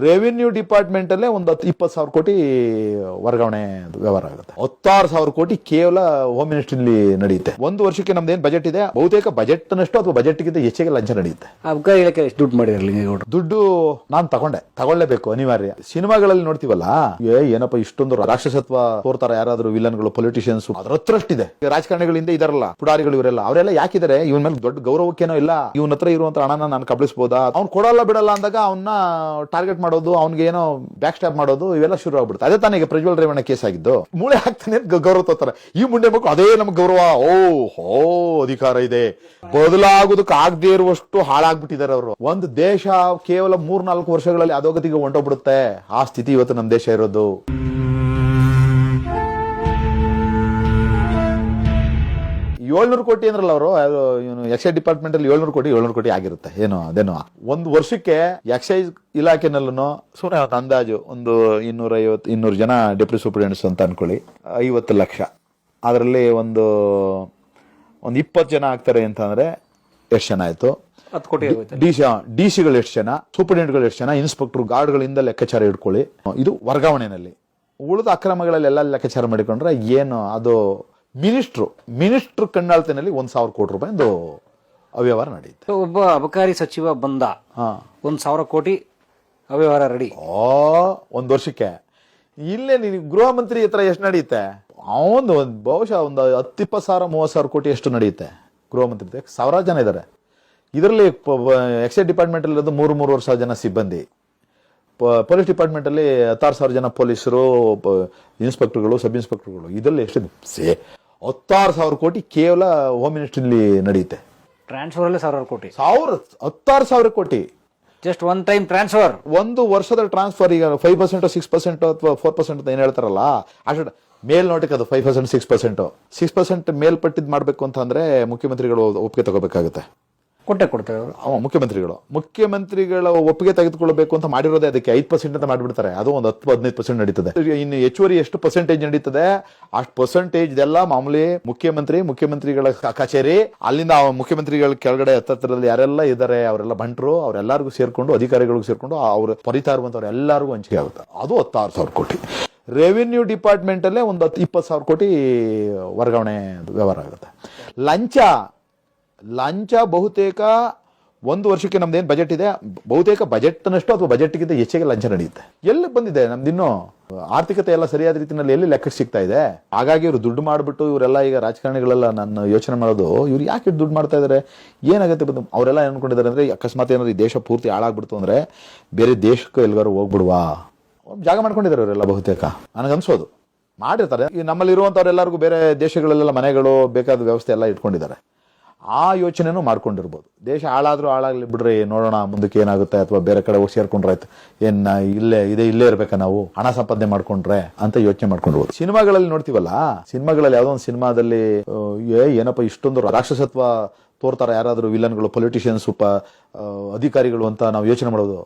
Revenue department ಅಲ್ಲೇ ಒಂದು 20,000 ಕೋಟಿ ವರ್ಗಾವಣೆ ವ್ಯವಹಾರ ಆಗುತ್ತೆ. 16,000 ಕೋಟಿ ಕೇವಲ ಹೋಮ್ ಮಿನಿಸ್ಟ್ರಿ ನಡೆಯುತ್ತೆ. ಒಂದು ವರ್ಷಕ್ಕೆ ನಮ್ದು ಏನ್ ಬಜೆಟ್ ಇದೆ, ಬಹುತೇಕ ಬಜೆಟ್ ನಷ್ಟು ಅಥವಾ ಬಜೆಟ್ ಗಿಂತ ಹೆಚ್ಚಿಗೆ ಲಂಚ ನಡೆಯುತ್ತೆ. ಎಷ್ಟು ದುಡ್ಡು ಮಾಡಿರಲಿ ದುಡ್ಡು ನಾನು ತಗೊಳ್ಳೇಬೇಕು ಅನಿವಾರ್ಯ. ಸಿನಿಮಾಗಳಲ್ಲಿ ನೋಡ್ತೀವಲ್ಲ, ಏನಪ್ಪ ಇಷ್ಟೊಂದು ರಾಕ್ಷಸತ್ವ ತೋರ್ತಾರ ಯಾರಾದ್ರೂ ವಿಲನ್ಗಳು, ಪೊಲಿಟಿಷಿಯನ್ಸ್, ಅದ್ರ ಹತ್ರಷ್ಟಿದೆ. ರಾಜಕಾರಣಿಗಳಿಂದ ಇದಾರಲ್ಲ, ಪುಡಾರಿಗಳು ಇವರೆಲ್ಲ, ಅವರೆಲ್ಲ ಯಾಕಿದ್ದಾರೆ? ಇವನ್ ಮೇಲೆ ದೊಡ್ಡ ಗೌರವಕ್ಕೇನೋ ಇಲ್ಲ, ಇವನ ಹತ್ರ ಇರುವಂತ ಹಣನ ನಾನು ಕಬಳಿಸಬಹುದಾ, ಅವ್ನು ಕೊಡಲ್ಲ ಬಿಡಲ್ಲ ಅಂದಾಗ ಅವನ್ನ ಟಾರ್ಗೆಟ್ ಮಾಡೋದು, ಅವ್ನಿಗೆ ಏನೋ ಬ್ಯಾಕ್ ಸ್ಟಾಪ್ ಮಾಡೋದು, ಇವೆಲ್ಲ ಶುರು ಆಗ್ಬಿಡುತ್ತೆ. ಅದೇ ತಾನೇ ಈಗ ಪ್ರಜ್ವಲ್ ರೇವಣ್ಣ ಕೇಸ್ ಆಗಿದ್ದು. ಮೂಳೆ ಹಾಕ್ತಾನೆ ಗೌರವ ತೋರ್ತಾರೆ. ಈ ಮುಂಡೆ ಮಕ್ಕಳು ಅದೇ ನಮ್ಗೆ ಗೌರವ, ಓ ಅಧಿಕಾರ ಇದೆ, ಬದಲಾಗೋದಕ್ಕೆ ಆಗದೆ ಇರುವಷ್ಟು ಹಾಳಾಗ್ಬಿಟ್ಟಿದ್ದಾರೆ ಅವರು. ಒಂದು ದೇಶ ಕೇವಲ 3-4 ವರ್ಷಗಳಲ್ಲಿ ಅಧೋಗತಿಗೆ ಹೊಂಟೋಗ್ಬಿಡುತ್ತೆ. ಆ ಸ್ಥಿತಿ ಇವತ್ತು ನಮ್ಮ ದೇಶ ಇರೋದು. $700 ಕೋಟಿ ಅಂದ್ರಲ್ಲ ಅವರು, ಎಕ್ಸೈಸ್ ಡಿಪಾರ್ಟ್ಮೆಂಟ್ ಅಲ್ಲಿ 700 ಕೋಟಿ ಆಗಿರುತ್ತೆ. ಅದೇನೋ ಒಂದು ವರ್ಷಕ್ಕೆ ಎಕ್ಸೈಸ್ ಇಲಾಖೆನಲ್ಲೂ ಸುಮ್ಮನೆ ಅಂದಾಜು ಒಂದು 250-200 ಜನ ಡೆಪ್ಯೂಟಿ ಸೂಪರಿಂಟೆಂಡೆಂಟ್ಸ್ ಅಂತ ಅನ್ಕೊಳ್ಳಿ, 50 ಲಕ್ಷ. ಅದರಲ್ಲಿ ಒಂದು 20 ಜನ ಆಗ್ತಾರೆ ಅಂತ ಅಂದ್ರೆ ಎಷ್ಟು ಜನ ಆಯ್ತು? 10 ಕೋಟಿ. ಡಿಸಿಗಳು ಎಷ್ಟು ಜನ, ಸೂಪರಿಂಟೆಂಡೆಂಟ್ಗಳು ಎಷ್ಟು ಜನ, ಇನ್ಸ್ಪೆಕ್ಟರ್, ಗಾರ್ಡ್ಗಳಿಂದ ಲೆಕ್ಕಾಚಾರ ಇಟ್ಕೊಳ್ಳಿ. ಇದು ವರ್ಗಾವಣೆನಲ್ಲಿ. ಉಳಿದ ಅಕ್ರಮಗಳಲ್ಲೆಲ್ಲ ಲೆಕ್ಕಾಚಾರ ಮಾಡಿಕೊಂಡ್ರೆ ಏನು ಅದು ಮಿನಿಸ್ಟ್ರು ಕಣ್ಣಾಳ್ತಿನಲ್ಲಿ 1,000 ಕೋಟಿ ರೂಪಾಯಿ ಅವ್ಯವಹಾರ ನಡೆಯುತ್ತೆ. ಒಬ್ಬ ಅಬಕಾರಿ ಸಚಿವ ಬಂದ 1,000 ಕೋಟಿ ಅವ್ಯವಹಾರ ರೆಡಿ ಒಂದು ವರ್ಷಕ್ಕೆ. ಇಲ್ಲೇ ನೀವು ಗೃಹ ಮಂತ್ರಿ ಹತ್ರ ಎಷ್ಟು ನಡೆಯುತ್ತೆ? ಅವನು ಬಹುಶಃ ಒಂದು 10-20,000-30,000 ಕೋಟಿ ಎಷ್ಟು ನಡೆಯುತ್ತೆ ಗೃಹ ಮಂತ್ರಿ. ಸಾವಿರಾರು ಜನ ಇದ್ದಾರೆ ಇದರಲ್ಲಿ. ಎಕ್ಸೈಸ್ ಡಿಪಾರ್ಟ್ಮೆಂಟ್ ಅಲ್ಲಿ 3,000 ಜನ ಸಿಬ್ಬಂದಿ, ಪೊಲೀಸ್ ಡಿಪಾರ್ಟ್ಮೆಂಟ್ ಅಲ್ಲಿ 16,000 ಜನ ಪೊಲೀಸರು, ಇನ್ಸ್ಪೆಕ್ಟರ್ಗಳು, ಸಬ್ ಇನ್ಸ್ಪೆಕ್ಟರ್ಗಳು. ಇದರಲ್ಲಿ ಎಷ್ಟು 16,000 ಕೋಟಿ ಕೇವಲ ಹೋಮ್ ಮಿನಿಸ್ಟ್ರಿ ನಡೆಯುತ್ತೆ. ಟ್ರಾನ್ಸ್ಫರ್ ಅಲ್ಲೇ 1,000 ಕೋಟಿ, 16,000 ಕೋಟಿ ಜಸ್ಟ್ ಒನ್ ಟೈಮ್ ಟ್ರಾನ್ಸ್ಫರ್. ಒಂದು ವರ್ಷದ ಟ್ರಾನ್ಸ್ಫರ್. ಈಗ 5% 6% ಅಥವಾ 4% ಅಂತ ಏನ್ ಹೇಳ್ತಾರಲ್ಲ, ಅಷ್ಟು ಮೇಲ್ನೋಟಕ್ಕೆ ಅದು 5% 6% ಮೇಲ್ಪಟ್ಟಿದ್ ಮಾಡ್ಬೇಕು ಅಂತ ಅಂದ್ರೆ ಮುಖ್ಯಮಂತ್ರಿಗಳು ಒಪ್ಪಿಗೆ ತಗೋಬೇಕಾಗುತ್ತೆ. ಕೊಡ್ತೇವೆ ಮುಖ್ಯಮಂತ್ರಿಗಳ ಒಪ್ಪಿಗೆ ತೆಗೆದುಕೊಳ್ಬೇಕು ಅಂತ ಮಾಡಿರೋದೇ ಅದಕ್ಕೆ 5% ಅಂತ ಮಾಡಿಬಿಡ್ತಾರೆ. ಅದು ಒಂದು 10-15% ನಡೀತದೆ. ಇನ್ನು ಹೆಚ್ಚುವರಿ ಎಷ್ಟು ಪರ್ಸೆಂಟೇಜ್ ನಡೀತದೆ, ಅಷ್ಟು ಪರ್ಸೆಂಟೇಜ್ ಎಲ್ಲ ಮಾಮೂಲಿ ಮುಖ್ಯಮಂತ್ರಿಗಳ ಕಚೇರಿ, ಅಲ್ಲಿಂದ ಮುಖ್ಯಮಂತ್ರಿಗಳ ಕೆಳಗಡೆ ಹತ್ತರಲ್ಲಿ ಯಾರೆಲ್ಲ ಇದ್ದಾರೆ ಅವರೆಲ್ಲ ಬಂಟರು, ಅವರೆಲ್ಲರಿಗೂ ಸೇರ್ಕೊಂಡು, ಅಧಿಕಾರಿಗಳಿಗೂ ಸೇರ್ಕೊಂಡು ಅವ್ರು ಪರಿತಾ ಇರುವಂತವ್ರು ಎಲ್ಲರಿಗೂ ಹಂಚಿಕೆ ಆಗುತ್ತೆ. ಅದು 16,000 ಕೋಟಿ. ರೆವಿನ್ಯೂ ಡಿಪಾರ್ಟ್ಮೆಂಟ್ ಅಲ್ಲೇ ಒಂದು 20,000 ಕೋಟಿ ವರ್ಗಾವಣೆ ವ್ಯವಹಾರ ಆಗುತ್ತೆ. ಲಂಚ ಬಹುತೇಕ ಒಂದು ವರ್ಷಕ್ಕೆ ನಮ್ದು ಏನ್ ಬಜೆಟ್ ಇದೆ, ಬಹುತೇಕ ಬಜೆಟ್ ನಷ್ಟು ಅಥವಾ ಬಜೆಟ್ ಗಿಂತ ಹೆಚ್ಚಿಗೆ ಲಂಚ ನಡೆಯುತ್ತೆ. ಎಲ್ಲಿ ಬಂದಿದೆ ನಮ್ದಿನ್ನು ಆರ್ಥಿಕತೆ ಎಲ್ಲ ಸರಿಯಾದ ರೀತಿಯಲ್ಲಿ ಎಲ್ಲಿ ಲೆಕ್ಕಕ್ಕೆ ಸಿಗ್ತಾ ಇದೆ? ಹಾಗಾಗಿ ಇವರು ದುಡ್ಡು ಮಾಡಿಬಿಟ್ಟು, ಇವರೆಲ್ಲ ಈಗ ರಾಜಕಾರಣಿಗಳೆಲ್ಲ ನಾನು ಯೋಚನೆ ಮಾಡೋದು, ಇವ್ರು ಯಾಕೆ ದುಡ್ಡು ಮಾಡ್ತಾ ಇದಾರೆ, ಏನಾಗುತ್ತೆ? ಅವರೆಲ್ಲ ಅನ್ಕೊಂಡಿದ್ದಾರೆ ಅಂದ್ರೆ, ಅಕಸ್ಮಾತ್ ಏನಾದ್ರು ಈ ದೇಶ ಪೂರ್ತಿ ಹಾಳಾಗ್ಬಿಡ್ತು ಅಂದ್ರೆ ಬೇರೆ ದೇಶಕ್ಕೂ ಎಲ್ಗಾರು ಹೋಗ್ಬಿಡುವ ಜಾಗ ಮಾಡ್ಕೊಂಡಿದ್ದಾರೆ ಇವರೆಲ್ಲ. ಬಹುತೇಕ ನನಗನ್ಸೋದು ಮಾಡಿರ್ತಾರೆ. ನಮ್ಮಲ್ಲಿ ಇರುವಂತವ್ರೆಲ್ಲರಿಗೂ ಬೇರೆ ದೇಶಗಳಲ್ಲೆಲ್ಲ ಮನೆಗಳು, ಬೇಕಾದ ವ್ಯವಸ್ಥೆ ಎಲ್ಲ ಇಟ್ಕೊಂಡಿದ್ದಾರೆ. ಆ ಯೋಚನೆನೂ ಮಾಡ್ಕೊಂಡಿರ್ಬೋದು. ದೇಶ ಹಾಳಾಗ್ಲಿ ಬಿಡ್ರಿ, ನೋಡೋಣ ಮುಂದಕ್ಕೆ ಏನಾಗುತ್ತೆ, ಅಥವಾ ಬೇರೆ ಕಡೆ ಹೋಗಿ ಸೇರ್ಕೊಂಡ್ರೆ ಆಯ್ತು, ಇಲ್ಲೇ ಇರ್ಬೇಕಾ ನಾವು, ಹಣ ಸಂಪಾದನೆ ಮಾಡ್ಕೊಂಡ್ರೆ ಅಂತ ಯೋಚನೆ ಮಾಡ್ಕೊಂಡಿರ್ಬೋದು. ಸಿನಿಮಾಗಳಲ್ಲಿ ನೋಡ್ತೀವಲ್ಲ, ಸಿನಿಮಾಗಳಲ್ಲಿ ಯಾವ್ದೋ ಒಂದು ಸಿನಿಮಾದಲ್ಲಿ ಏನಪ್ಪ ಇಷ್ಟೊಂದು ರಾಕ್ಷಸತ್ವ ತೋರ್ತಾರ ಯಾರಾದ್ರೂ ವಿಲನ್ಗಳು, ಪೊಲಿಟಿಷಿಯನ್ಸ್, ಅಧಿಕಾರಿಗಳು ಅಂತ ನಾವು ಯೋಚನೆ ಮಾಡೋದು.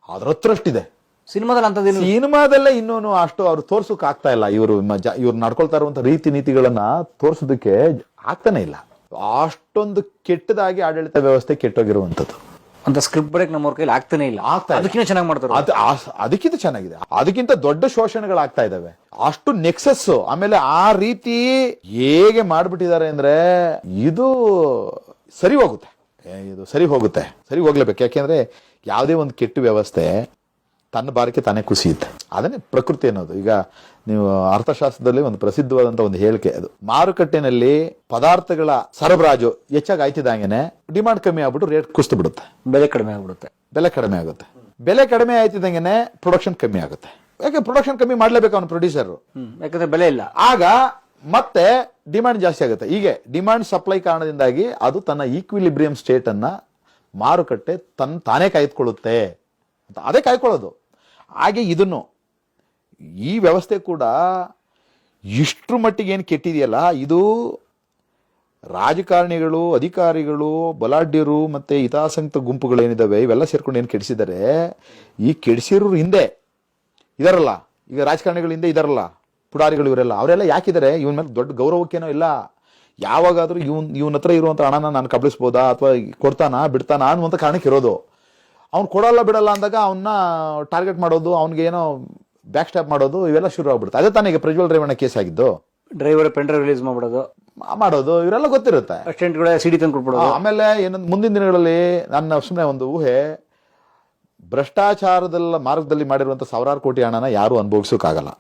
ಅದ್ರ ಹತ್ರಷ್ಟಿದೆ ಸಿನಿಮಾದಲ್ಲೇ. ಇನ್ನೂ ಅಷ್ಟು ಅವ್ರು ತೋರ್ಸೋಕೆ ಆಗ್ತಾ ಇಲ್ಲ. ಇವ್ರು ನಡ್ಕೊಳ್ತಾ ಇರುವಂತ ರೀತಿ ನೀತಿಗಳನ್ನ ತೋರ್ಸೋದಕ್ಕೆ ಆಗ್ತಾನೆ ಇಲ್ಲ. ಅಷ್ಟೊಂದು ಕೆಟ್ಟದಾಗಿ ಆಡಳಿತ ವ್ಯವಸ್ಥೆ ಕೆಟ್ಟೋಗಿರುವಂತದ್ದು. ಅಂತ ಸ್ಕ್ರಿಪ್ಟ್ ಬ್ರೇಕ್ ನಮ್ಮ ಕೈಲಿ ಆಗ್ತಾನೆ ಇಲ್ಲ. ಅದಕ್ಕಿಂತ ಚೆನ್ನಾಗಿ ಮಾಡ್ತಾರೆ. ಅದಕ್ಕಿಂತ ಚೆನ್ನಾಗಿದೆ. ಅದಕ್ಕಿಂತ ದೊಡ್ಡ ಶೋಷಣೆಗಳಾಗ್ತಾ ಇದಾವೆ. ಅಷ್ಟು ನೆಕ್ಸಸ್. ಆಮೇಲೆ ಆ ರೀತಿ ಹೇಗೆ ಮಾಡ್ಬಿಟ್ಟಿದ್ದಾರೆ ಅಂದ್ರೆ, ಇದು ಸರಿ ಹೋಗ್ಲೇಬೇಕು. ಯಾಕೆಂದ್ರೆ ಯಾವುದೇ ಒಂದು ಕೆಟ್ಟ ವ್ಯವಸ್ಥೆ ತನ್ನ ಬಾರಕ್ಕೆ ತಾನೇ ಕುಸಿಯುತ್ತೆ. ಅದನ್ನೇ ಪ್ರಕೃತಿ ಅನ್ನೋದು. ಈಗ ನೀವು ಅರ್ಥಶಾಸ್ತ್ರದಲ್ಲಿ ಒಂದು ಪ್ರಸಿದ್ಧವಾದಂತ ಒಂದು ಹೇಳಿಕೆ, ಅದು ಮಾರುಕಟ್ಟೆನಲ್ಲಿ ಪದಾರ್ಥಗಳ ಸರಬರಾಜು ಹೆಚ್ಚಾಗಿ ಆಯ್ತಿದಂಗೆನೆ ಡಿಮಾಂಡ್ ಕಮ್ಮಿ ಆಗ್ಬಿಟ್ಟು ರೇಟ್ ಕುಸಿದು ಬಿಡುತ್ತೆ, ಬೆಲೆ ಕಡಿಮೆ ಆಗುತ್ತೆ. ಬೆಲೆ ಕಡಿಮೆ ಆಯ್ತಿದಂಗೆನೆ ಪ್ರೊಡಕ್ಷನ್ ಕಮ್ಮಿ ಆಗುತ್ತೆ. ಯಾಕೆ ಪ್ರೊಡಕ್ಷನ್ ಕಮ್ಮಿ ಮಾಡ್ಲೇಬೇಕು ಅವನು ಪ್ರೊಡ್ಯೂಸರ್, ಯಾಕಂದ್ರೆ ಬೆಲೆ ಇಲ್ಲ. ಆಗ ಮತ್ತೆ ಡಿಮಾಂಡ್ ಜಾಸ್ತಿ ಆಗುತ್ತೆ. ಹೀಗೆ ಡಿಮಾಂಡ್ ಸಪ್ಲೈ ಕಾರಣದಿಂದಾಗಿ ಅದು ತನ್ನ ಈಕ್ವಿಲಿಬ್ರಿಯಂ ಸ್ಟೇಟ್ ಅನ್ನ ಮಾರುಕಟ್ಟೆ ತಾನೇ ಕಾಯ್ದುಕೊಳ್ಳುತ್ತೆ ಅಂತ. ಅದೇ ಕಾಯ್ಕೊಳ್ಳೋದು. ಹಾಗೆ ಇದನ್ನು, ಈ ವ್ಯವಸ್ಥೆ ಕೂಡ ಇಷ್ಟ್ರ ಮಟ್ಟಿಗೆ ಏನು ಕೆಟ್ಟಿದೆಯಲ್ಲ, ಇದು ರಾಜಕಾರಣಿಗಳು, ಅಧಿಕಾರಿಗಳು, ಬಲಾಢ್ಯರು ಮತ್ತೆ ಹಿತಾಸಕ್ತ ಗುಂಪುಗಳು ಏನಿದಾವೆ, ಇವೆಲ್ಲ ಸೇರ್ಕೊಂಡು ಏನು ಕೆಡಿಸಿದ್ದಾರೆ. ಈ ಕೆಡಿಸಿರೋರು ಹಿಂದೆ ಇದಾರಲ್ಲ, ಈಗ ರಾಜಕಾರಣಿಗಳ ಹಿಂದೆ ಇದಾರಲ್ಲ, ಪುಡಾರಿಗಳು, ಅವರೆಲ್ಲ ಯಾಕಿದ್ದಾರೆ? ಇವನ ಮೇಲೆ ದೊಡ್ಡ ಗೌರವಕ್ಕೇನೋ ಇಲ್ಲ. ಯಾವಾಗಾದ್ರೂ ಇವನ ಹತ್ರ ಇರುವಂತ ಹಣನ ನಾನು ಕಬಳಿಸ್ಬೋದಾ, ಅಥವಾ ಕೊಡ್ತಾನಾ ಬಿಡ್ತಾನಾ ಅನ್ನುವಂಥ ಕಾರಣಕ್ಕೆ ಇರೋದು. ಅವ್ನು ಕೊಡಲ್ಲ ಬಿಡಲ್ಲ ಅಂದಾಗ ಅವನ್ನ ಟಾರ್ಗೆಟ್ ಮಾಡೋದು, ಅವ್ನಿಗೆ ಏನೋ ಬ್ಯಾಕ್ ಸ್ಟಾಪ್ ಮಾಡೋದು, ಇವೆಲ್ಲ ಶುರು ಆಗ್ಬಿಡುತ್ತೆ. ಅದೇ ತಾನೇ ಈಗ ಪ್ರಜ್ವಲ್ ರೇವಣ್ಣ ಕೇಸ್ ಆಗಿದ್ದು. ಡ್ರೈವರ್ ಪೆನ್ ಡ್ರೈವ್ ರಿಲೀಸ್ ಮಾಡ್ಬಿಡೋದು ಇವರೆಲ್ಲ ಗೊತ್ತಿರುತ್ತೆ. ಅಸಿಸ್ಟೆಂಟ್ಗಳ ಸಿಡಿ ತಂದು ಕೊಟ್ಬಿಡೋದು. ಆಮೇಲೆ ಏನಂದ್ ಮುಂದಿನ ದಿನಗಳಲ್ಲಿ ನನ್ನ ಸುಮ್ಮನೆ ಒಂದು ಊಹೆ, ಭ್ರಷ್ಟಾಚಾರದ ಮಾರ್ಗದಲ್ಲಿ ಮಾಡಿರುವಂತ ಸಾವಿರಾರು ಕೋಟಿ ಹಣನ ಯಾರು ಅನುಭವಿಸೋಕ್ಕಾಗಲ್ಲ.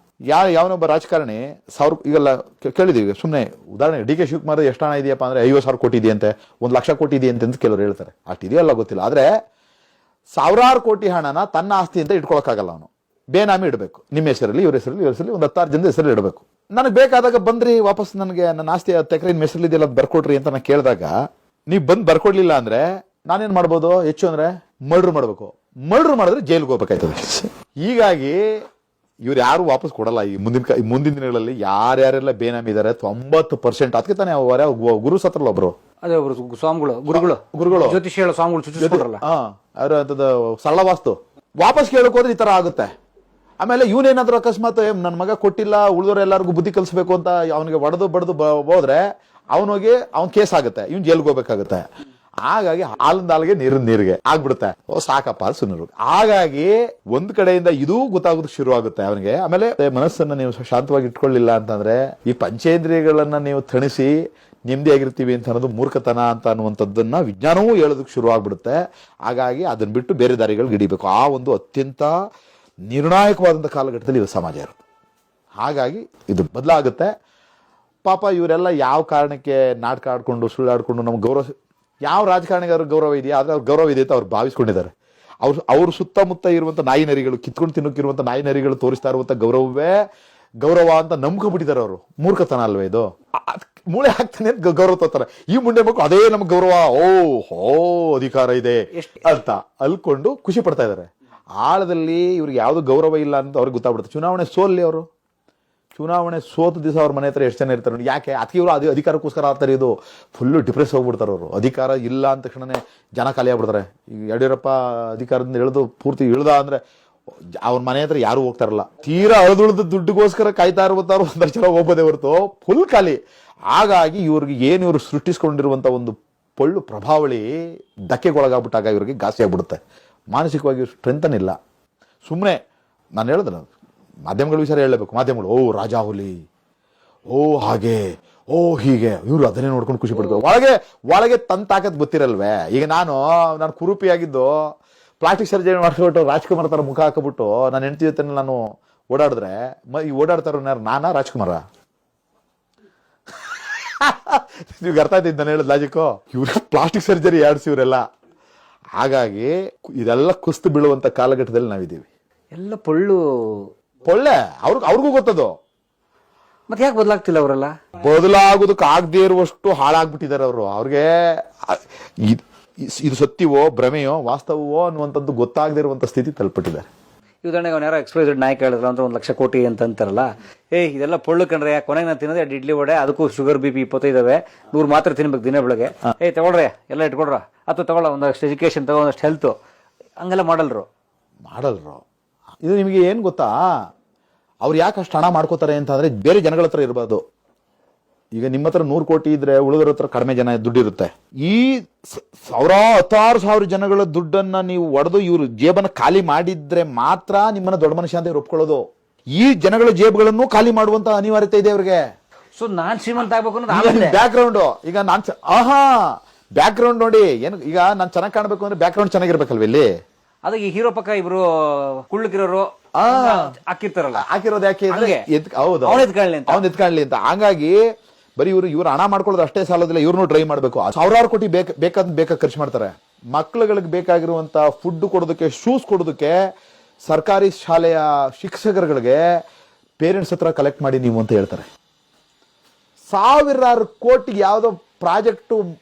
ಯಾವನೊಬ್ಬ ರಾಜಕಾರಣಿ ಈಗೆಲ್ಲ ಕೇಳಿದೀವಿ ಸುಮ್ಮನೆ ಉದಾಹರಣೆ, ಡಿ ಕೆ ಶಿವಕುಮಾರ್ ಎಷ್ಟು ಹಣ ಇದೆಯಪ್ಪ ಅಂದ್ರೆ 50,000 ಕೋಟಿ ಇದೆಯಂತೆ, 1,00,000 ಕೋಟಿ ಇದೆಯಂತೆ ಅಂತ ಕೆಲವರು ಹೇಳ್ತಾರೆ. ಅಷ್ಟು ಇದೆಯಲ್ಲ ಗೊತ್ತಿಲ್ಲ. ಆದ್ರೆ ಸಾವಿರಾರು ಕೋಟಿ ಹಣನ ತನ್ನ ಆಸ್ತಿ ಅಂತ ಇಟ್ಕೊಳಕ್ಕಾಗಲ್ಲ. ಅವನು ಬೇನಾಮಿ ಇಡಬೇಕು, ನಿಮ್ಮ ಹೆಸರಲ್ಲಿ, ಇವ್ರ ಹೆಸರಲ್ಲಿ ಒಂದು 10 ಜನದ ಹೆಸರಲ್ಲಿ ಇಡಬೇಕು. ನನಗೆ ಬೇಕಾದಾಗ ಬಂದ್ರಿ ವಾಪಸ್ ನನಗೆ ನನ್ನ ಆಸ್ತಿ 10 ಎಕರೆ ನಿಮ್ಮ ಹೆಸರಲ್ಲಿ ಇದೆಯಲ್ಲ ಬರ್ಕೊಡ್ರಿ ಅಂತ ನಾನು ಕೇಳಿದಾಗ ನೀವು ಬಂದು ಬರ್ಕೊಡ್ಲಿಲ್ಲ ಅಂದ್ರೆ ನಾನೇನ್ ಮಾಡ್ಬೋದು? ಹೆಚ್ಚು ಅಂದ್ರೆ ಮರ್ಡರ್ ಮಾಡ್ಬೇಕು. ಮರ್ಡರ್ ಮಾಡಿದ್ರೆ ಜೈಲ್ಗೆ ಹೋಗ್ಬೇಕಾಯ್ತದೆ. ಹೀಗಾಗಿ ಇವ್ರು ಯಾರು ವಾಪಸ್ ಕೊಡಲ್ಲ. ಈ ಮುಂದಿನ ದಿನಗಳಲ್ಲಿ ಯಾರ್ಯಾರೆಲ್ಲ ಬೇನಾಮಿ ಇದಾರೆ 90%, ಅದಕ್ಕೆ ತಾನೇ ಗುರು ಸತ್ರಲ್ಲ ಒಬ್ರು, ಅದೇ ಒಬ್ರು ಗುರುಗಳು ಜ್ಯೋತಿಷಿ ಹೇಳೋ ಸ್ವಾಮಿಗಳು ಚುಚ್ಚಿಸ್ಕೊಡ್ರಲ್ಲ, ಅವ್ರ ಅಂತದ ಸರಳ ವಾಸ್ತು ವಾಪಸ್ ಕೇಳಕ್ ಹೋದ್ರೆ ಈ ತರ ಆಗುತ್ತೆ. ಆಮೇಲೆ ಇವನೇನಾದ್ರೂ ಅಕಸ್ಮಾತ್ ನನ್ನ ಮಗ ಕೊಟ್ಟಿಲ್ಲ, ಉಳಿದವ್ರು ಎಲ್ಲರಿಗೂ ಬುದ್ಧಿ ಕಲಿಸ್ಬೇಕು ಅಂತ ಅವನಿಗೆ ಹೊಡೆದು ಬಡ್ದು ಹೋದ್ರೆ ಅವನಿಗೆ ಅವ್ನ್ ಕೇಸ್ ಆಗುತ್ತೆ, ಇವ್ನ್ ಜೈಲ್ಗೆ ಹೋಗ್ಬೇಕಾಗುತ್ತೆ. ಹಾಗಾಗಿ ಹಾಲಿಂದ ಹಾಲಿಗೆ ನೀರಿಗೆ ಆಗ್ಬಿಡುತ್ತೆ. ಸಾಕಪ್ಪ ಸುನರು. ಹಾಗಾಗಿ ಒಂದ್ ಕಡೆಯಿಂದ ಇದೂ ಗೊತ್ತಾಗೋದಕ್ಕೆ ಶುರು ಆಗುತ್ತೆ ಅವನಿಗೆ. ಆಮೇಲೆ ಮನಸ್ಸನ್ನ ನೀವು ಶಾಂತವಾಗಿ ಇಟ್ಕೊಳ್ಳಿಲ್ಲ ಅಂತಂದ್ರೆ ಈ ಪಂಚೇಂದ್ರಿಯಗಳನ್ನ ನೀವು ತಣಿಸಿ ನೆಮ್ಮದಿಯಾಗಿರ್ತೀವಿ ಅಂತ ಅನ್ನೋದು ಮೂರ್ಖತನ ಅಂತ ಅನ್ನುವಂಥದ್ದನ್ನ ವಿಜ್ಞಾನವೂ ಹೇಳೋದಕ್ಕೆ ಶುರು ಆಗ್ಬಿಡುತ್ತೆ. ಹಾಗಾಗಿ ಅದನ್ನ ಬಿಟ್ಟು ಬೇರೆ ದಾರಿಗಳಿಗೆ ಹಿಡಿಬೇಕು. ಆ ಒಂದು ಅತ್ಯಂತ ನಿರ್ಣಾಯಕವಾದಂಥ ಕಾಲಘಟ್ಟದಲ್ಲಿ ಇದು ಸಮಾಜ ಇರುತ್ತೆ. ಹಾಗಾಗಿ ಇದು ಬದಲಾಗುತ್ತೆ. ಪಾಪ ಇವರೆಲ್ಲ ಯಾವ ಕಾರಣಕ್ಕೆ ನಾಟಕ ಆಡ್ಕೊಂಡು ಸುಳ್ಳಾಡ್ಕೊಂಡು ನಮ್ಗೆ ಗೌರವ, ಯಾವ ರಾಜಕಾರಣಿಗಾರ ಗೌರವ ಇದೆಯಾ? ಆದ್ರೆ ಅವ್ರ ಗೌರವ ಇದೆ ಅಂತ ಅವ್ರು ಭಾವಿಸ್ಕೊಂಡಿದ್ದಾರೆ. ಅವ್ರು ಸುತ್ತಮುತ್ತ ಇರುವಂತ ನಾಯಿ ನರಿಗಳು, ಕಿತ್ಕೊಂಡು ತಿನ್ನೋಕಿರುವಂತ ನಾಯಿ ನರಿಗಳು ತೋರಿಸ್ತಾ ಇರುವಂತ ಗೌರವವೇ ಗೌರವ ಅಂತ ನಂಬ್ಕೊಂಡ್ಬಿಟ್ಟಿದ್ದಾರೆ ಅವರು. ಮೂರ್ಖತನ ಅಲ್ವೇ ಇದು? ಮೂಳೆ ಹಾಕ್ತಾನೆ ಗೌರವ ತೋರ್ತಾರೆ. ಈ ಮುಂಡೆ ಮಕ್ಕಳು ಅದೇ ನಮ್ಗೆ ಗೌರವ, ಅಧಿಕಾರ ಇದೆ ಅಂತ ಅಲ್ಕೊಂಡು ಖುಷಿ ಪಡ್ತಾ ಇದ್ದಾರೆ. ಆಳದಲ್ಲಿ ಇವ್ರಿಗೆ ಯಾವ್ದು ಗೌರವ ಇಲ್ಲ ಅಂತ ಅವ್ರಿಗೆ ಗೊತ್ತಾಗ್ಬಿಡುತ್ತೆ. ಚುನಾವಣೆ ಸೋಲ್ಲಿ ಅವರು, ಚುನಾವಣೆ ಸೋತ ದಿವಸ ಅವ್ರ ಮನೆ ಹತ್ರ ಎಷ್ಟು ಜನ ಇರ್ತಾರೆ ನೋಡಿ. ಯಾಕೆ? ಅದಕ್ಕೆ ಇವರು ಅಧಿಕಾರಕ್ಕೋಸ್ಕರ ಆಗ್ತಾರೆ. ಇದು ಫುಲ್ಲು ಡಿಪ್ರೆಸ್ ಹೋಗ್ಬಿಡ್ತಾರೆ ಅವರು. ಅಧಿಕಾರ ಇಲ್ಲ ಅಂದ ತಕ್ಷಣನೇ ಜನ ಖಾಲಿ ಆಗ್ಬಿಡ್ತಾರೆ. ಈಗ ಯಡಿಯೂರಪ್ಪ ಅಧಿಕಾರದಿಂದ ಇಳಿದು ಪೂರ್ತಿ ಇಳ್ದ ಅಂದ್ರೆ ಅವ್ರ ಮನೆ ಹತ್ರ ಯಾರು ಹೋಗ್ತಾರಲ್ಲ. ತೀರಾ ಅಳದುಳಿದ ದುಡ್ಡಿಗೋಸ್ಕರ ಕಾಯ್ತಾ ಇರುವಂತಾರು 1 ಜನ ಹೋಗೋದೇ ಹೊರತು ಫುಲ್ ಖಾಲಿ. ಹಾಗಾಗಿ ಇವ್ರಿಗೆ ಏನು ಇವರು ಸೃಷ್ಟಿಸ್ಕೊಂಡಿರುವಂತ ಒಂದು ಪೊಳ್ಳು ಪ್ರಭಾವಳಿ ಧಕ್ಕೆಗೊಳಗಾಗ್ಬಿಟ್ಟಾಗ ಇವ್ರಿಗೆ ಘಾಸಿ ಆಗ್ಬಿಡುತ್ತೆ. ಮಾನಸಿಕವಾಗಿ ಸ್ಟ್ರೆಂಥನ್ ಇಲ್ಲ. ಸುಮ್ಮನೆ ನಾನು ಹೇಳಿದ್ರೆ ಮಾಧ್ಯಮಗಳ ವಿಚಾರ ಹೇಳಬೇಕು. ಮಾಧ್ಯಮಗಳು ರಾಜಾಹುಲಿ, ಹಾಗೆ ಹೀಗೆ, ಇವ್ರು ಅದನ್ನೇ ನೋಡ್ಕೊಂಡು ಖುಷಿ ಪಡ್ತಾರೆ. ಒಳಗೆ ತನ್ ತಾಕತ್ ಗೊತ್ತಿರಲ್ವೇ? ಈಗ ನಾನು ಕುರೂಪಿಯಾಗಿದ್ದು ಪ್ಲಾಸ್ಟಿಕ್ ಸರ್ಜರಿ ಮಾಡಿಸ್ಬಿಟ್ಟು ರಾಜ್ಕುಮಾರ್ ತರ ಮುಖ ಹಾಕಬಿಟ್ಟು ನಾನು ಹೆಂಡತಿ ಜೊತೆ ನಾನು ಓಡಾಡಿದ್ರೆ ಈ ಓಡಾಡ್ತಾರ ನಾನಾ ರಾಜ್ಕುಮಾರ? ನೀವು ಅರ್ಥ ಆಯ್ತಿದ್ದು ನಾನು ಹೇಳೋದು ಲಾಜಿಕ್ಕು? ಇವ್ರು ಪ್ಲಾಸ್ಟಿಕ್ ಸರ್ಜರಿ ಇವ್ರೆಲ್ಲ. ಹಾಗಾಗಿ ಇದೆಲ್ಲ ಕುಸ್ತು ಬೀಳುವಂತ ಕಾಲಘಟ್ಟದಲ್ಲಿ ನಾವಿದ್ದೀವಿ. ಎಲ್ಲ ಪೊಳ್ಳೆ ಅವ್ರಿಗೂ ಗೊತ್ತದು. ಮತ್ತೆ ಯಾಕೆ ಬದಲಾಗ್ತಿಲ್ಲ ಅವರೆಲ್ಲ? ಬದಲಾಗೋದಕ್ಕೆ ಆಗದೆ ಇರುವಷ್ಟು ಹಾಳಾಗ್ಬಿಟ್ಟಿದ್ದಾರೆ ಅವರು. ಅವ್ರಿಗೆ ಇದು ಸತ್ಯವೋ ಭ್ರಮೆಯೋ ವಾಸ್ತವವೋ ಅನ್ನುವಂಥದ್ದು ಗೊತ್ತಾಗದೇ ಇರುವಂತ ಸ್ಥಿತಿ ತಲುಪಿಟ್ಟಿದ್ದಾರೆ. ಉದಾಹರಣೆಗೆ ಅವ್ನು ಯಾರೋ XYZ ನಾಯಕ ಹೇಳಿದ್ರು ಅಂತ 1,00,000 ಕೋಟಿ ಅಂತ ಅಂತಾರಲ್ಲ, ಇದೆಲ್ಲ ಪೊಳ್ಳು ಕಂಡ್ರೆ ಕೊನೆಗೆ ನಾನು ತಿನ್ನೋದೇ 2 ಇಡ್ಲಿ ವಡೆ, ಅದಕ್ಕೂ ಶುಗರ್ BP 25 100 ಮಾತ್ರ ತಿನ್ಬೇಕು ದಿನ ಬೆಳಗ್ಗೆ. ತಗೊಳ್ರಿ ಎಲ್ಲ ಇಟ್ಕೊಡ್ರ, ಅಥವಾ ತಗೊಳ್ಳ ಒಂದಷ್ಟು ಎಜುಕೇಶನ್ ತಗೋ, ಒಂದಷ್ಟು ಹೆಲ್ತ್, ಹಂಗೆಲ್ಲ ಮಾಡಲ್ರು. ಇದು ನಿಮಗೆ ಏನ್ ಗೊತ್ತಾ? ಅವ್ರು ಯಾಕೆ ಅಷ್ಟು ಹಣ ಮಾಡ್ಕೋತಾರೆ ಅಂತ ಅಂದ್ರೆ ಬೇರೆ ಜನಗಳ ಹತ್ರ ಇರಬಾರ್ದು. ಈಗ ನಿಮ್ಮ ಹತ್ರ 100 ಕೋಟಿ ಇದ್ರೆ ಉಳಿದರ ಹತ್ರ ಕಡಿಮೆ ಜನ ದುಡ್ಡಿರುತ್ತೆ. ಈ 16,000 ಜನಗಳ ದುಡ್ಡನ್ನ ನೀವು ಒಡೆದು ಇವರು ಜೇಬನ್ನ ಖಾಲಿ ಮಾಡಿದ್ರೆ ಮಾತ್ರ ನಿಮ್ಮನ್ನ ದೊಡ್ಡ ಮನುಷ್ಯ ಅಂತ ಒಪ್ಕೊಳ್ಳೋದು. ಈ ಜನಗಳ ಜೇಬುಗಳನ್ನು ಖಾಲಿ ಮಾಡುವಂತ ಅನಿವಾರ್ಯತೆ ಇದೆ ಅವ್ರಿಗೆ. ಸೊ ನಾನ್ ಶ್ರೀಮಂತ ಆಗ್ಬೇಕು ಬ್ಯಾಕ್ ಗ್ರೌಂಡ್. ಈಗ ಬ್ಯಾಕ್ ಗ್ರೌಂಡ್ ನೋಡಿ. ಏನು ಈಗ ನಾನ್ ಚೆನ್ನಾಗಿ ಕಾಣಬೇಕು ಅಂದ್ರೆ ಬ್ಯಾಕ್ ಗ್ರೌಂಡ್ ಚೆನ್ನಾಗಿರ್ಬೇಕಲ್ವ ಇಲ್ಲಿ? ಅದಕ್ಕೆ ಹೀರೋ ಪಕ್ಕ ಇಬ್ರು ಕುಳ್ಳಕಿರೋರು ಹಾಕಿರ್ತಾರಲ್ಲ, ಹಾಕಿರೋದು ಯಾಕೆ? ಹೌದು, ಅವ್ನು ಎತ್ಕೊಳ್ಳಿ ಅಂತ. ಹಂಗಾಗಿ ಬರೀ ಇವ್ರು ಹಣ ಮಾಡ್ಕೊಳ್ಳೋದು ಅಷ್ಟೇ ಸಾಲೋದಿಲ್ಲ, ಇವ್ರನ್ನೂ ಡ್ರೈವ್ ಮಾಡಬೇಕು. 1,000 ಕೋಟಿ ಬೇಕಾದ ಖರ್ಚು ಮಾಡ್ತಾರೆ. ಮಕ್ಳುಗಳಿಗೆ ಬೇಕಾಗಿರುವಂತ ಫುಡ್ ಕೊಡೋದಕ್ಕೆ, ಶೂಸ್ ಕೊಡೋದಕ್ಕೆ ಸರ್ಕಾರಿ ಶಾಲೆಯ ಶಿಕ್ಷಕರುಗಳಿಗೆ ಪೇರೆಂಟ್ಸ್ ಹತ್ರ ಕಲೆಕ್ಟ್ ಮಾಡಿ ನೀವು ಅಂತ ಹೇಳ್ತಾರೆ. 1,000 ಕೋಟಿಗೆ ಯಾವ್ದೋ ಪ್ರಾಜೆಕ್ಟ್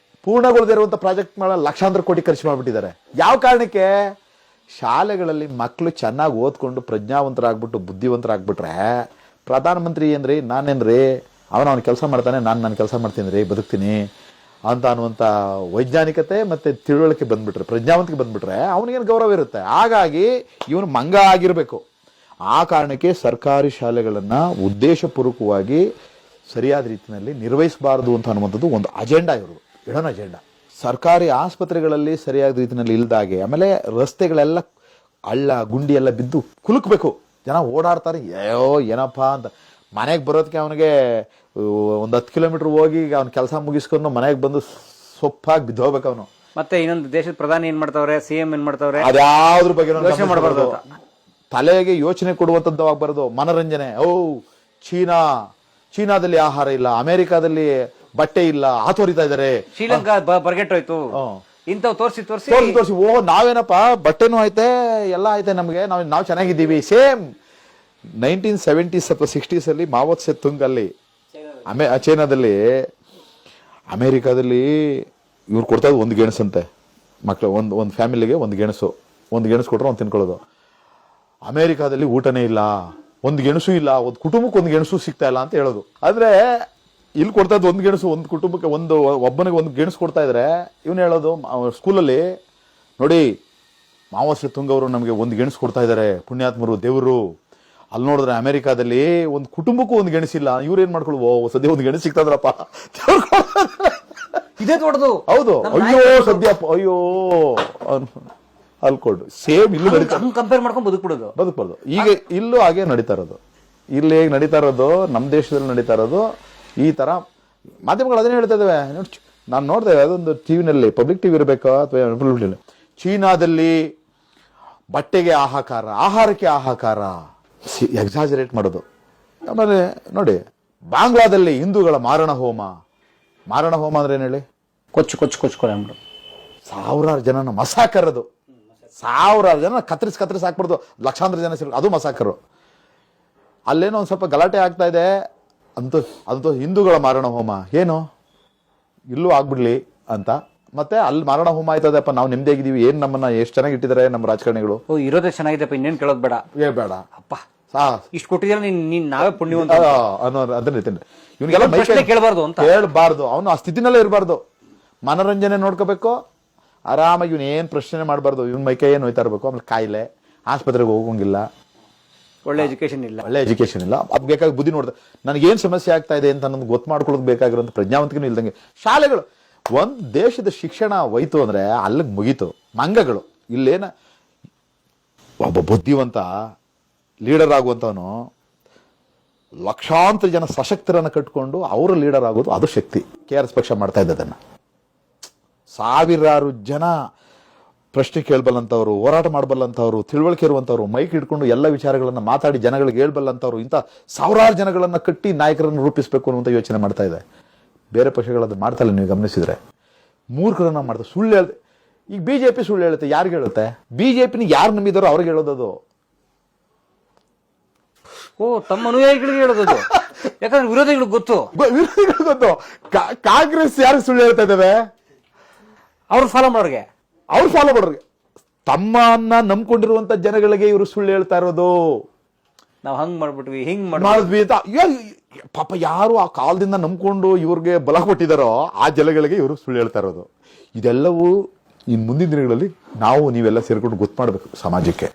ಪೂರ್ಣಗೊಳ್ಳದೇ ಇರುವಂತ ಪ್ರಾಜೆಕ್ಟ್ ಮಾಡೋ ಲಕ್ಷಾಂತರ ಕೋಟಿ ಖರ್ಚು ಮಾಡ್ಬಿಟ್ಟಿದ್ದಾರೆ. ಯಾವ ಕಾರಣಕ್ಕೆ? ಶಾಲೆಗಳಲ್ಲಿ ಮಕ್ಕಳು ಚೆನ್ನಾಗಿ ಓದ್ಕೊಂಡು ಪ್ರಜ್ಞಾವಂತರಾಗ್ಬಿಟ್ಟು ಬುದ್ಧಿವಂತರಾಗ್ಬಿಟ್ರೆ ಪ್ರಧಾನಮಂತ್ರಿ ಏನ್ರಿ ನಾನೇನ್ರಿ, ಅವನ ಕೆಲಸ ಮಾಡ್ತಾನೆ, ನಾನು ಕೆಲಸ ಮಾಡ್ತೀನಿ ರೀ, ಬದುಕ್ತೀನಿ ಅಂತ ಅನ್ನುವಂಥ ವೈಜ್ಞಾನಿಕತೆ ಮತ್ತೆ ತಿಳುವಳಿಕೆ ಬಂದ್ಬಿಟ್ರೆ, ಪ್ರಜ್ಞಾವಂತಿಕೆ ಬಂದ್ಬಿಟ್ರೆ ಅವನಿಗೇನು ಗೌರವ ಇರುತ್ತೆ. ಹಾಗಾಗಿ ಇವನು ಮಂಗ ಆಗಿರಬೇಕು. ಆ ಕಾರಣಕ್ಕೆ ಸರ್ಕಾರಿ ಶಾಲೆಗಳನ್ನ ಉದ್ದೇಶಪೂರ್ವಕವಾಗಿ ಸರಿಯಾದ ರೀತಿಯಲ್ಲಿ ನಿರ್ವಹಿಸಬಾರದು ಅಂತ ಅನ್ನುವಂಥದ್ದು ಒಂದು ಅಜೆಂಡಾ, ಇಡೋಣ ಅಜೆಂಡಾ. ಸರ್ಕಾರಿ ಆಸ್ಪತ್ರೆಗಳಲ್ಲಿ ಸರಿಯಾದ ರೀತಿಯಲ್ಲಿ ಇಲ್ದಾಗೆ, ಆಮೇಲೆ ರಸ್ತೆಗಳೆಲ್ಲ ಹಳ್ಳ ಗುಂಡಿ ಎಲ್ಲ ಬಿದ್ದು ಕುಲುಕ್ಬೇಕು, ಜನ ಓಡಾಡ್ತಾರೆ, ಅಯ್ಯೋ ಏನಪ್ಪ ಅಂತ. ಮನೆಗೆ ಬರೋದಕ್ಕೆ ಅವನಿಗೆ ಒಂದು 10 ಕಿಲೋಮೀಟರ್ ಹೋಗಿ ಅವ್ನ ಕೆಲಸ ಮುಗಿಸ್ಕೊಂಡು ಮನೆಗೆ ಬಂದು ಸೊಪ್ಪಾಗಿ ಬಿದ್ದೋಗ್ಬೇಕು ಅವನು. ಮತ್ತೆ ಇನ್ನೊಂದು ದೇಶದ ಪ್ರಧಾನಿ ಏನ್ ಮಾಡ್ತಾವ್ರೆ, ಸಿಎಂ ಏನ್ ಮಾಡ್ತಾವ್ರೆ, ಅದ್ಯಾವ್ದ್ರ ಬಗ್ಗೆ ಯೋಚನೆ ಮಾಡಬಾರ್ದು, ತಲೆಗೆ ಯೋಚನೆ ಕೊಡುವಂಥದ್ದು ಆಗ್ಬಾರ್ದು. ಮನರಂಜನೆ, ಚೀನಾದಲ್ಲಿ ಆಹಾರ ಇಲ್ಲ, ಅಮೆರಿಕಾದಲ್ಲಿ ಬಟ್ಟೆ ಇಲ್ಲ, ತೋರಿತಾ ಇದಾರೆ, ಶ್ರೀಲಂಕಾ ಬರ್ಗೆಟ್ಟೋಯ್ತು, ಇಂಥವ್ ತೋರಿಸಿ ತೋರಿಸಿ ನಾವೇನಪ್ಪ ಬಟ್ಟೆನೂ ಐತೆ ಎಲ್ಲ ಐತೆ ನಮ್ಗೆ, ನಾವು ಚೆನ್ನಾಗಿದ್ದೀವಿ. ಸೇಮ್ 1970s ಅಥವಾ 60s ಅಲ್ಲಿ ಮಾವೋತ್ ಸೆ ತುಂಗ್ ಅಲ್ಲಿ ಚೈನಾದಲ್ಲಿ, ಅಮೆರಿಕಾದಲ್ಲಿ ಇವ್ರು ಕೊಡ್ತಾ ಇದ್ದು 1 ಗೆಣಸಂತೆ ಮಕ್ಳು, ಒಂದು ಫ್ಯಾಮಿಲಿಗೆ 1 ಗೆಣಸು ಕೊಟ್ರೆ ಅವ್ನು ತಿನ್ಕೊಳ್ಳೋದು. ಅಮೆರಿಕಾದಲ್ಲಿ ಊಟನೇ ಇಲ್ಲ, 1 ಗೆಣಸು ಇಲ್ಲ, ಒಂದು ಕುಟುಂಬಕ್ಕೆ 1 ಗೆಣಸು ಸಿಗ್ತಾ ಇಲ್ಲ ಅಂತ ಹೇಳೋದು. ಆದ್ರೆ ಇಲ್ಲಿ ಕೊಡ್ತಾ ಇದ್ದು 1 ಗೆಣಸು, ಒಂದು ಕುಟುಂಬಕ್ಕೆ ಒಬ್ಬನಿಗೆ 1 ಗೆಣಸು ಕೊಡ್ತಾ ಇದ್ರೆ ಇವನು ಹೇಳೋದು ಸ್ಕೂಲಲ್ಲಿ, ನೋಡಿ ಮಾವೋಸೆ ತುಂಗ್ ಅವರು ನಮಗೆ 1 ಗೆಣಸು ಕೊಡ್ತಾ ಇದ್ದಾರೆ, ಪುಣ್ಯಾತ್ಮರು, ದೇವರು. ಅಲ್ಲಿ ನೋಡಿದ್ರೆ ಅಮೆರಿಕಾದಲ್ಲಿ ಒಂದು ಕುಟುಂಬಕ್ಕೂ 1 ಗೆಣಸಿಲ್ಲ. ಇವ್ರೇನ್ ಮಾಡ್ಕೊಳ್ಳುವ, ಸದ್ಯ 1 ಗೆಣಸು ಸಿಗ್ತದ್ರಪ್ಪ, ಇದೇ ದೊಡ್ಡದು. ಹೌದು, ಅಯ್ಯೋ ಸದ್ಯಪ್ಪ, ಅಯ್ಯೋ ಅಲ್ಕೊಂಡು ಸೇಮ್ ಇಲ್ಲೂ ಕಂಪೇರ್ ಮಾಡ್ಕೊಂಡು ಬದುಕ್ಬಾರ್ದು. ಈಗ ಇಲ್ಲೂ ಹಾಗೆ ನಡೀತಾ ಇರೋದು, ಇಲ್ಲಿ ಹೇಗೆ ನಡೀತಾ ಇರೋದು, ನಮ್ಮ ದೇಶದಲ್ಲಿ ನಡೀತಾ ಇರೋದು ಈ ತರ. ಮಾಧ್ಯಮಗಳು ಅದನ್ನೇ ಹೇಳ್ತಾ ಇದಾವೆ. ನಾನು ನೋಡ್ದೆ ಅದೊಂದು ಟಿವಿನಲ್ಲಿ, ಪಬ್ಲಿಕ್ ಟಿವಿ ಇರಬೇಕಾ ಅಥವಾ ಚೀನಾದಲ್ಲಿ ಬಟ್ಟೆಗೆ ಹಾಹಾಕಾರ, ಆಹಾರಕ್ಕೆ ಹಾಹಾಕಾರ, ಎಕ್ಸಾಜರೇಟ್ ಮಾಡೋದು. ಆಮೇಲೆ ನೋಡಿ ಬಾಂಗ್ಲಾದಲ್ಲಿ ಹಿಂದೂಗಳ ಮಾರಣ ಹೋಮ ಅಂದ್ರೆ ಏನ್ ಹೇಳಿ, ಕೊಚ್ಚು ಸಾವಿರಾರು ಜನನ ಮಸಾಕರದು, ಸಾವಿರಾರು ಜನ ಕತ್ತರಿಸಿ ಹಾಕ್ಬಾರ್ದು, ಲಕ್ಷಾಂತರ ಜನ ಸೇರಿ, ಅದು ಮಸಾಕರು. ಅಲ್ಲೇನೋ ಒಂದ್ ಸ್ವಲ್ಪ ಗಲಾಟೆ ಆಗ್ತಾ ಇದೆ ಅಂತೂ ಹಿಂದೂಗಳ ಮಾರಣ ಹೋಮ ಏನು ಇಲ್ಲೂ ಆಗ್ಬಿಡ್ಲಿ ಅಂತ. ಮತ್ತೆ ಅಲ್ಲಿ ಮಾರಣ ಹೋಮ ಆಯ್ತದಪ್ಪ, ನಾವು ನೆಮ್ಮದಿಯಾಗಿದ್ದೀವಿ, ಏನ್ ನಮ್ಮನ್ನ ಎಷ್ಟು ಚೆನ್ನಾಗಿ ಇಟ್ಟಿದ್ದಾರೆ ನಮ್ಮ ರಾಜಕಾರಣಿಗಳು, ಇರೋದೇ ಚೆನ್ನಾಗಿದೆಪ್ಪ, ಇನ್ನೇನ್ ಕೇಳೋದ್ ಬೇಡ, ಬೇಡ ಅಪ್ಪ, ಇಷ್ಟು ಕೊಟ್ಟಿದ್ರೆ ನೀನ್ ನಾವೇ ಪುಣ್ಯವಂತ ಅನ್ನೋ ಅದನ್ನ ಇವನಿಗೆಲ್ಲ ಕೇಳಬಾರ್ದು ಅಂತ ಹೇಳ್ಬಾರ್ದು. ಅವನು ಆ ಸ್ಥಿತಿನಲ್ಲೇ ಇರಬಾರ್ದು, ಮನರಂಜನೆ ನೋಡ್ಕೋಬೇಕು ಆರಾಮಾಗಿ. ಇವನ್ ಏನ್ ಪ್ರಶ್ನೆ ಮಾಡಬಾರ್ದು, ಇವನ್ ಮೈಕೈ ಏನ್ ಹೋಯ್ತಾ ಇರ್ಬೇಕು. ಆಮೇಲೆ ಕಾಯಿಲೆ, ಆಸ್ಪತ್ರೆಗೆ ಹೋಗಂಗಿಲ್ಲ, ಒಳ್ಳೆ ಎಜುಕೇಶನ್ ಇಲ್ಲ, ಅದು ಬೇಕಾಗಿ ಬುದ್ಧಿ ನೋಡ್ದೆ, ನನಗೇನ್ ಸಮಸ್ಯೆ ಆಗ್ತಾ ಇದೆ ಅಂತ ಅನ್ನೋದು ಗೊತ್ತು ಮಾಡ್ಕೊಳ್ಳೋದು ಬೇಕಾಗಿರೋಂಥ ಪ್ರಜ್ಞಾವಂತಿಕೆನೂ ಇಲ್ದಂಗೆ. ಶಾಲೆಗಳು, ಒಂದ್ ದೇಶದ ಶಿಕ್ಷಣ ಹೋಯ್ತು ಅಂದ್ರೆ ಅಲ್ಲಿಗೆ ಮುಗೀತು. ಮಂಗಗಳು ಇಲ್ಲೇನ, ಒಬ್ಬ ಬುದ್ಧಿವಂತ ಲೀಡರ್ ಆಗುವಂತವನು ಲಕ್ಷಾಂತರ ಜನ ಸಶಕ್ತರನ್ನ ಕಟ್ಕೊಂಡು ಅವರು ಲೀಡರ್ ಆಗೋದು, ಅದು ಶಕ್ತಿ. KRS ಪಕ್ಷ ಮಾಡ್ತಾ ಇದ್ದದನ್ನ. ಸಾವಿರಾರು ಜನ ಪ್ರಶ್ನೆ ಕೇಳಬಲ್ಲಂಥವ್ರು, ಹೋರಾಟ ಮಾಡಬಲ್ಲಂಥವ್ರು, ತಿಳುವಳಿಕೆ ಇರುವಂಥವ್ರು, ಮೈಕ್ ಇಟ್ಕೊಂಡು ಎಲ್ಲ ವಿಚಾರಗಳನ್ನ ಮಾತಾಡಿ ಜನಗಳಿಗೆ ಹೇಳ್ಬಲ್ಲಂಥವ್ರು, ಇಂಥ ಸಾವಿರಾರು ಜನಗಳನ್ನ ಕಟ್ಟಿ ನಾಯಕರನ್ನು ರೂಪಿಸಬೇಕು ಅನ್ನುವಂಥ ಯೋಚನೆ ಮಾಡ್ತಾ ಇದೆ. ಬೇರೆ ಪಕ್ಷಗಳದ್ದು ಮಾಡ್ತಾ ಇಲ್ಲ. ನೀವು ಗಮನಿಸಿದ್ರೆ ಮೂರ್ಖರನ್ನ ಮಾಡ್ತಾರೆ, ಸುಳ್ಳು ಹೇಳ್ದೆ. ಈಗ BJP ಸುಳ್ಳು ಹೇಳುತ್ತೆ, ಯಾರಿಗೆ ಹೇಳುತ್ತೆ? BJP ಯಾರು ನಂಬಿದಾರೋ ಅವ್ರಿಗೆ ಹೇಳೋದದು. ತಮ್ಮ ಅನುಯಾಯಿಗಳಿಗೆ ಹೇಳೋದು, ಯಾಕಂದ್ರೆ ವಿರೋಧಿಗಳಿಗೆ ಗೊತ್ತು. ಕಾಂಗ್ರೆಸ್ ಯಾರು ಸುಳ್ಳು ಹೇಳ್ತಾ ಇದ್ದಾವೆ? ಅವ್ರು ಫಾಲೋ ಮಾಡೋರಿಗೆ, ತಮ್ಮನ್ನ ನಂಬ್ಕೊಂಡಿರುವಂತ ಜನಗಳಿಗೆ ಇವರು ಸುಳ್ಳು ಹೇಳ್ತಾ ಇರೋದು. ನಾವ್ ಹಂಗ್ ಮಾಡ್ಬಿಟ್ವಿ, ಹಿಂಗ್ ಮಾಡಿದ್ವಿ ಅಂತ ಪಾಪ ಯಾರು ಆ ಕಾಲದಿಂದ ನಂಬ್ಕೊಂಡು ಇವ್ರಿಗೆ ಬಲ ಕೊಟ್ಟಿದಾರೋ ಆ ಜನಗಳಿಗೆ ಇವರು ಸುಳ್ಳು ಹೇಳ್ತಾ ಇರೋದು. ಇದೆಲ್ಲವೂ ಇನ್ ಮುಂದಿನ ದಿನಗಳಲ್ಲಿ ನೀವೆಲ್ಲ ಸೇರ್ಕೊಂಡು ಗೊತ್ತು ಮಾಡ್ಬೇಕು ಸಮಾಜಕ್ಕೆ.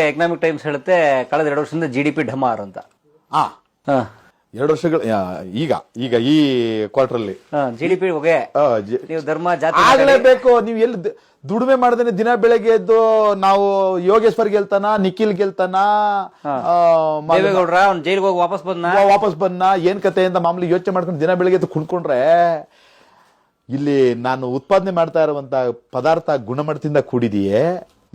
ಎಕನಾಮಿಕ್ ಟೈಮ್ಸ್ ಹೇಳುತ್ತೆ, ಕಳೆದ 2 ವರ್ಷದಿಂದ GDP ಢಮಾರ್ ಅಂತ. 2 ವರ್ಷಗಳು ಈಗ ಈ ಕ್ವಾರ್ಟರ್ ಅಲ್ಲಿ GDP ಹೋಗೆ, ನೀವು ಧರ್ಮ ಜಾತಿ ಆಗ್ಲೇಬೇಕು. ನೀವು ಎಲ್ಲಿ ದುಡಿಮೆ ಮಾಡ್ದೇನೆ ದಿನ ಬೆಳಗ್ಗೆ ಎದ್ದು ನಾವು ಯೋಗೇಶ್ವರ್ ಗೆಲ್ತಾನ, ನಿಖಿಲ್ ಗೆಲ್ತಾನ, ದೇವೇಗೌಡ್ರ ಜೈಲ್ಗೆ ಹೋಗಿ ವಾಪಸ್ ಬಂದ ಏನ್ ಕತೆ ಅಂತ ಮಾಮೂಲಿ ಯೋಚನೆ ಮಾಡ್ಕೊಂಡು ದಿನ ಬೆಳಗ್ಗೆ ಎದ್ದು ಕುಣ್ಕೊಂಡ್ರೆ, ಇಲ್ಲಿ ನಾನು ಉತ್ಪಾದನೆ ಮಾಡ್ತಾ ಇರುವಂತ ಪದಾರ್ಥ ಗುಣಮಟ್ಟದಿಂದ ಕೂಡಿದೆಯೇ,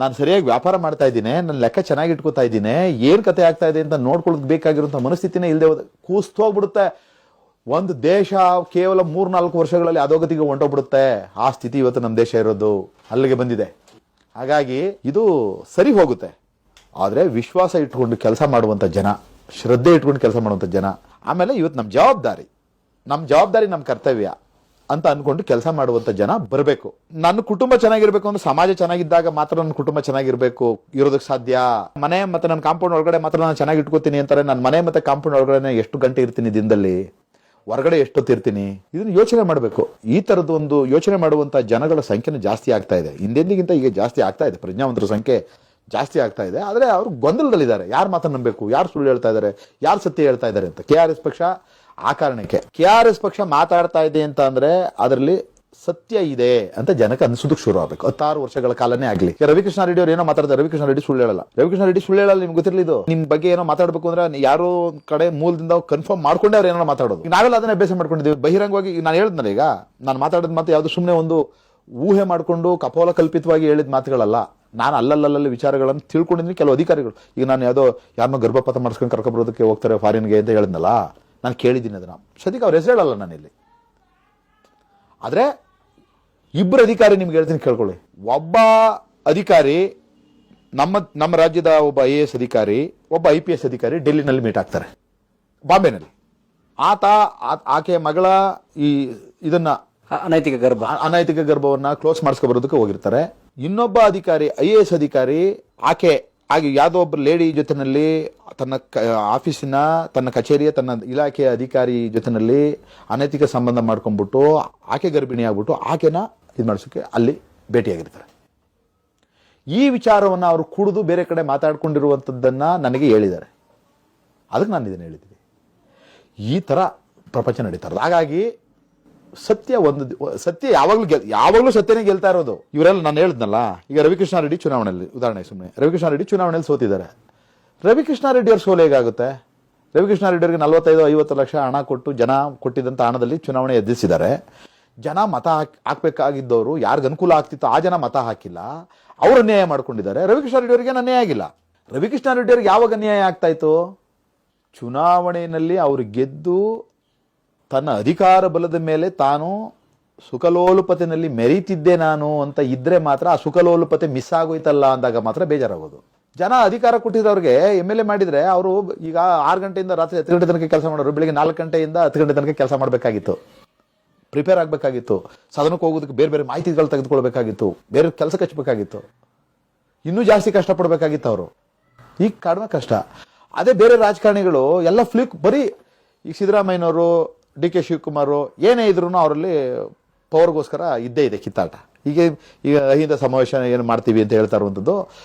ನಾನು ಸರಿಯಾಗಿ ವ್ಯಾಪಾರ ಮಾಡ್ತಾ ಇದ್ದೀನಿ, ನನ್ನ ಲೆಕ್ಕ ಚೆನ್ನಾಗಿ ಇಟ್ಕೋತಾ ಇದ್ದೀನಿ, ಏನ್ ಕತೆ ಆಗ್ತಾ ಇದೆ ಅಂತ ನೋಡ್ಕೊಳ್ಳೋದು ಬೇಕಾಗಿರುವಂತ ಮನಸ್ಥಿತಿನೇ ಇಲ್ಲದೆ ಕೂಸ್ತು ಹೋಗ್ಬಿಡುತ್ತೆ. ಒಂದು ದೇಶ ಕೇವಲ 3-4 ವರ್ಷಗಳಲ್ಲಿ ಅಧೋಗತಿಗೆ ಹೊಂಟೋಗ್ಬಿಡುತ್ತೆ. ಆ ಸ್ಥಿತಿ ಇವತ್ತು ನಮ್ಮ ದೇಶ ಇರೋದು ಅಲ್ಲಿಗೆ ಬಂದಿದೆ. ಹಾಗಾಗಿ ಇದು ಸರಿ ಹೋಗುತ್ತೆ. ಆದ್ರೆ ವಿಶ್ವಾಸ ಇಟ್ಕೊಂಡು ಕೆಲಸ ಮಾಡುವಂತ ಜನ, ಶ್ರದ್ಧೆ ಇಟ್ಕೊಂಡು ಕೆಲಸ ಮಾಡುವಂತ ಜನ, ಆಮೇಲೆ ಇವತ್ತು ನಮ್ಮ ಜವಾಬ್ದಾರಿ, ನಮ್ಮ ಕರ್ತವ್ಯ ಅಂತ ಅನ್ಕೊಂಡು ಕೆಲಸ ಮಾಡುವಂತ ಜನ ಬರಬೇಕು. ನನ್ನ ಕುಟುಂಬ ಚೆನ್ನಾಗಿರ್ಬೇಕು ಅಂದ್ರೆ, ಸಮಾಜ ಚೆನ್ನಾಗಿದ್ದಾಗ ಮಾತ್ರ ನನ್ನ ಕುಟುಂಬ ಚೆನ್ನಾಗಿರ್ಬೇಕು ಇರೋದಕ್ಕೆ ಸಾಧ್ಯ. ಮನೆ ಮತ್ತೆ ನನ್ನ ಕಾಂಪೌಂಡ್ ಒಳಗಡೆ ಮಾತ್ರ ನಾನು ಚೆನ್ನಾಗಿ ಇಟ್ಕೋತೀನಿ ಅಂತಾರೆ. ನನ್ನ ಮನೆ ಮತ್ತೆ ಕಾಂಪೌಂಡ್ ಒಳಗಡೆ ಎಷ್ಟು ಗಂಟೆ ಇರ್ತೀನಿ ದಿನದಲ್ಲಿ, ಹೊರಗಡೆ ಎಷ್ಟೊತ್ತಿರ್ತೀನಿ, ಇದನ್ನ ಯೋಚನೆ ಮಾಡಬೇಕು. ಈ ತರದ್ದು ಒಂದು ಯೋಚನೆ ಮಾಡುವಂತ ಜನಗಳ ಸಂಖ್ಯೆನೂ ಜಾಸ್ತಿ ಆಗ್ತಾ ಇದೆ. ಹಿಂದೆಂದಿಗಿಂತ ಈಗ ಜಾಸ್ತಿ ಆಗ್ತಾ ಇದೆ, ಪ್ರಜ್ಞಾವಂತರ ಸಂಖ್ಯೆ ಜಾಸ್ತಿ ಆಗ್ತಾ ಇದೆ. ಆದ್ರೆ ಅವರು ಗೊಂದಲದಲ್ಲಿದ್ದಾರೆ, ಯಾರು ಮಾತ್ರ ನಂಬಬೇಕು, ಯಾರು ಸುಳ್ಳು ಹೇಳ್ತಾ ಇದ್ದಾರೆ, ಯಾರು ಸತ್ಯ ಹೇಳ್ತಾ ಇದ್ದಾರೆ ಅಂತ. KRS ಪಕ್ಷ ಆ ಕಾರಣಕ್ಕೆ KRS ಪಕ್ಷ ಮಾತಾಡ್ತಾ ಇದೆ ಅಂತ ಅಂದ್ರೆ ಅದರಲ್ಲಿ ಸತ್ಯ ಇದೆ ಅಂತ ಜನಕ್ಕೆ ಅನ್ಸೋದಕ್ಕೆ ಶುರು ಆಗಬೇಕು. 16 ವರ್ಷಗಳ ಕಾಲನೇ ಆಗಲಿ. ರವಿಕೃಷ್ಣ ರೆಡ್ಡಿ ಅವ್ರು ಏನೋ ಮಾತಾಡ್ತಾರೆ, ರವಿಕೃಷ್ಣ ರೆಡ್ಡಿ ಸುಳ್ಳು ಹೇಳಲ್ಲ. ರವಿಕೃಷ್ಣ ರೆಡ್ಡಿ ಸುಳ್ಳು ಹೇಳಲ್ಲ, ನಿಮ್ಗೆ ಗೊತ್ತಿರಲಿ. ಇದು ನಿಮ್ ಬಗ್ಗೆ ಏನೋ ಮಾತಾಡಬೇಕು ಅಂದ್ರೆ ಯಾರೋ ಕಡೆ ಮೂಲದಿಂದ ಕನ್ಫರ್ಮ್ ಮಾಡ್ಕೊಂಡೆ ಅವ್ರು ಏನೋ ಮಾತಾಡೋದು. ಈಗ ನಾವೆಲ್ಲ ಅದನ್ನ ಅಭ್ಯಾಸ ಮಾಡ್ಕೊಂಡಿದ್ದೀವಿ ಬಹಿರಂಗವಾಗಿ. ಈಗ ನಾನು ಹೇಳಿದ್ನಲ್ಲ, ಈಗ ನಾನು ಮಾತಾಡಿದ ಮಾತು ಯಾವುದು ಸುಮ್ಮನೆ ಒಂದು ಊಹೆ ಮಾಡಿಕೊಂಡು ಕಪೋಲ ಕಲ್ಪಿತವಾಗಿ ಹೇಳಿದ ಮಾತುಗಳಲ್ಲ. ನಾನು ಅಲ್ಲಲ್ಲಿ ವಿಚಾರಗಳನ್ನು ತಿಳ್ಕೊಂಡಿದ್ದೀನಿ. ಕೆಲವು ಅಧಿಕಾರಿಗಳು, ಈಗ ನಾನು ಯಾವುದೋ ಯಾರನ್ನೋ ಗರ್ಭಪಾತ ಮಾಡಿಸ್ಕೊಂಡು ಕರ್ಕೊಬರೋದಕ್ಕೆ ಹೋಗ್ತಾರೆ ಫಾರಿನ್ಗೆ ಅಂತ ಹೇಳಿದ್ನಲ್ಲ, ನಾನು ಕೇಳಿದ್ದೀನಿ ಅದನ್ನ. ಸದ್ಯಕ್ಕೆ ಅವ್ರ ಹೆಸರು ಹೇಳಲ್ಲ ನಾನಿಲ್ಲಿ. ಆದರೆ ಇಬ್ಬರು ಅಧಿಕಾರಿ ನಿಮ್ಗೆ ಹೇಳ್ತೀನಿ, ಕೇಳ್ಕೊಳ್ಳಿ. ಒಬ್ಬ ಅಧಿಕಾರಿ ನಮ್ಮ ರಾಜ್ಯದ ಒಬ್ಬ IAS ಅಧಿಕಾರಿ, ಒಬ್ಬ IPS ಅಧಿಕಾರಿ ಡೆಲ್ಲಿನಲ್ಲಿ ಮೀಟ್ ಆಗ್ತಾರೆ, ಬಾಂಬೆನಲ್ಲಿ. ಆಕೆಯ ಮಗಳ ಇದನ್ನ ಅನೈತಿಕ ಗರ್ಭವನ್ನ ಕ್ಲೋಸ್ ಮಾಡಿಸ್ಕೊಬರೋದಕ್ಕೆ ಹೋಗಿರ್ತಾರೆ. ಇನ್ನೊಬ್ಬ ಅಧಿಕಾರಿ IAS ಅಧಿಕಾರಿ ಆಕೆ ಯಾವುದೋ ಒಬ್ಬ ಲೇಡಿ ಜೊತೆನಲ್ಲಿ ತನ್ನ ಆಫೀಸಿನ, ತನ್ನ ಕಚೇರಿಯ, ತನ್ನ ಇಲಾಖೆಯ ಅಧಿಕಾರಿ ಜೊತೆನಲ್ಲಿ ಅನೈತಿಕ ಸಂಬಂಧ ಮಾಡ್ಕೊಂಡ್ಬಿಟ್ಟು ಆಕೆ ಗರ್ಭಿಣಿ ಆಗ್ಬಿಟ್ಟು ಆಕೆನ ಇದು ಮಾಡಿಸೋಕೆ ಅಲ್ಲಿ ಭೇಟಿಯಾಗಿರ್ತಾರೆ. ಈ ವಿಚಾರವನ್ನು ಅವರು ಕುಡಿದು ಬೇರೆ ಕಡೆ ಮಾತಾಡ್ಕೊಂಡಿರುವಂಥದ್ದನ್ನ ನನಗೆ ಹೇಳಿದ್ದಾರೆ. ಅದಕ್ಕೆ ನಾನು ಇದನ್ನು ಹೇಳಿದ್ದೀನಿ. ಈ ಥರ ಪ್ರಪಂಚ ನಡೀತಾ ಇರೋದು. ಹಾಗಾಗಿ ಸತ್ಯ ಯಾವಾಗಲೂ ಸತ್ಯನೇ ಗೆಲ್ತಾ ಇರೋದು. ಇವರೆಲ್ಲ ನಾನು ಹೇಳಿದ್ನಲ್ಲ, ಈಗ ರವಿಕೃಷ್ಣ ರೆಡ್ಡಿ ಚುನಾವಣೆಯಲ್ಲಿ ಉದಾಹರಣೆ, ಸುಮ್ಮನೆ ರವಿಕೃಷ್ಣ ರೆಡ್ಡಿ ಚುನಾವಣೆಯಲ್ಲಿ ಸೋತಿದ್ದಾರೆ. ರವಿಕೃಷ್ಣ ರೆಡ್ಡಿ ಅವ್ರ ಸೋಲು ಹೇಗಾಗುತ್ತೆ? ರವಿಕೃಷ್ಣ ರೆಡ್ಡಿ ಅವರಿಗೆ 45-50 ಲಕ್ಷ ಹಣ ಕೊಟ್ಟು ಜನ ಕೊಟ್ಟಿದ್ದಂಥ ಹಣದಲ್ಲಿ ಚುನಾವಣೆ ಎದುರಿಸಿದ್ದಾರೆ. ಜನ ಮತ ಹಾಕ್ಬೇಕಾಗಿದ್ದವರು, ಯಾರಿಗ ಅನುಕೂಲ ಆಗ್ತಿತ್ತು ಆ ಜನ ಮತ ಹಾಕಿಲ್ಲ, ಅವರು ಅನ್ಯಾಯ ಮಾಡ್ಕೊಂಡಿದ್ದಾರೆ. ರವಿಕೃಷ್ಣ ರೆಡ್ಡಿ ಅವರಿಗೆ ಅನ್ಯಾಯ ಆಗಿಲ್ಲ. ರವಿಕೃಷ್ಣ ರೆಡ್ಡಿ ಅವ್ರಿಗೆ ಯಾವಾಗ ಅನ್ಯಾಯ ಆಗ್ತಾ ಇತ್ತು? ಚುನಾವಣೆಯಲ್ಲಿ ಅವರು ಗೆದ್ದು ತನ್ನ ಅಧಿಕಾರ ಬಲದ ಮೇಲೆ ತಾನು ಸುಖಲೋಲುಪತೆಯಲ್ಲಿ ಮೆರೀತಿದ್ದೆ ನಾನು ಅಂತ ಇದ್ರೆ ಮಾತ್ರ ಆ ಸುಖಲೋಲುಪತೆ ಮಿಸ್ ಆಗೋಯ್ತಲ್ಲ ಅಂದಾಗ ಮಾತ್ರ ಬೇಜಾರಾಗೋದು. ಜನ ಅಧಿಕಾರ ಕೊಟ್ಟಿದ್ದವ್ರಿಗೆ MLA ಮಾಡಿದ್ರೆ ಅವರು ಈಗ 6 ಗಂಟೆಯಿಂದ ರಾತ್ರಿ 10 ಗಂಟೆ ತನಕ ಕೆಲಸ ಮಾಡೋರು, ಬೆಳಿಗ್ಗೆ 4 ಗಂಟೆಯಿಂದ 10 ಗಂಟೆ ತನಕ ಕೆಲಸ ಮಾಡಬೇಕಾಗಿತ್ತು, ಪ್ರಿಪೇರ್ ಆಗಬೇಕಾಗಿತ್ತು, ಸದನಕ್ಕೆ ಹೋಗೋದಕ್ಕೆ ಬೇರೆ ಮಾಹಿತಿಗಳು ತೆಗೆದುಕೊಳ್ಬೇಕಾಗಿತ್ತು, ಬೇರೆ ಕೆಲಸಕ್ಕೆ ಹಚ್ಚಬೇಕಾಗಿತ್ತು, ಇನ್ನೂ ಜಾಸ್ತಿ ಕಷ್ಟಪಡಬೇಕಾಗಿತ್ತು ಅವರು. ಈಗ ಕಡಿಮೆ ಕಷ್ಟ. ಅದೇ ಬೇರೆ ರಾಜಕಾರಣಿಗಳು ಎಲ್ಲ ಬರೀ ಈಗ ಸಿದ್ದರಾಮಯ್ಯನವರು, DK ಶಿವಕುಮಾರ್ ಏನೇ ಇದ್ರು ಅವರಲ್ಲಿ ಪವರ್ಗೋಸ್ಕರ ಇದ್ದೇ ಇದೆ ಕಿತ್ತಾಟ. ಈಗ ಅಹಿಂದ ಸಮಾವೇಶ ಏನು ಮಾಡ್ತೀವಿ ಅಂತ ಹೇಳ್ತಾ ಇರುವಂಥದ್ದು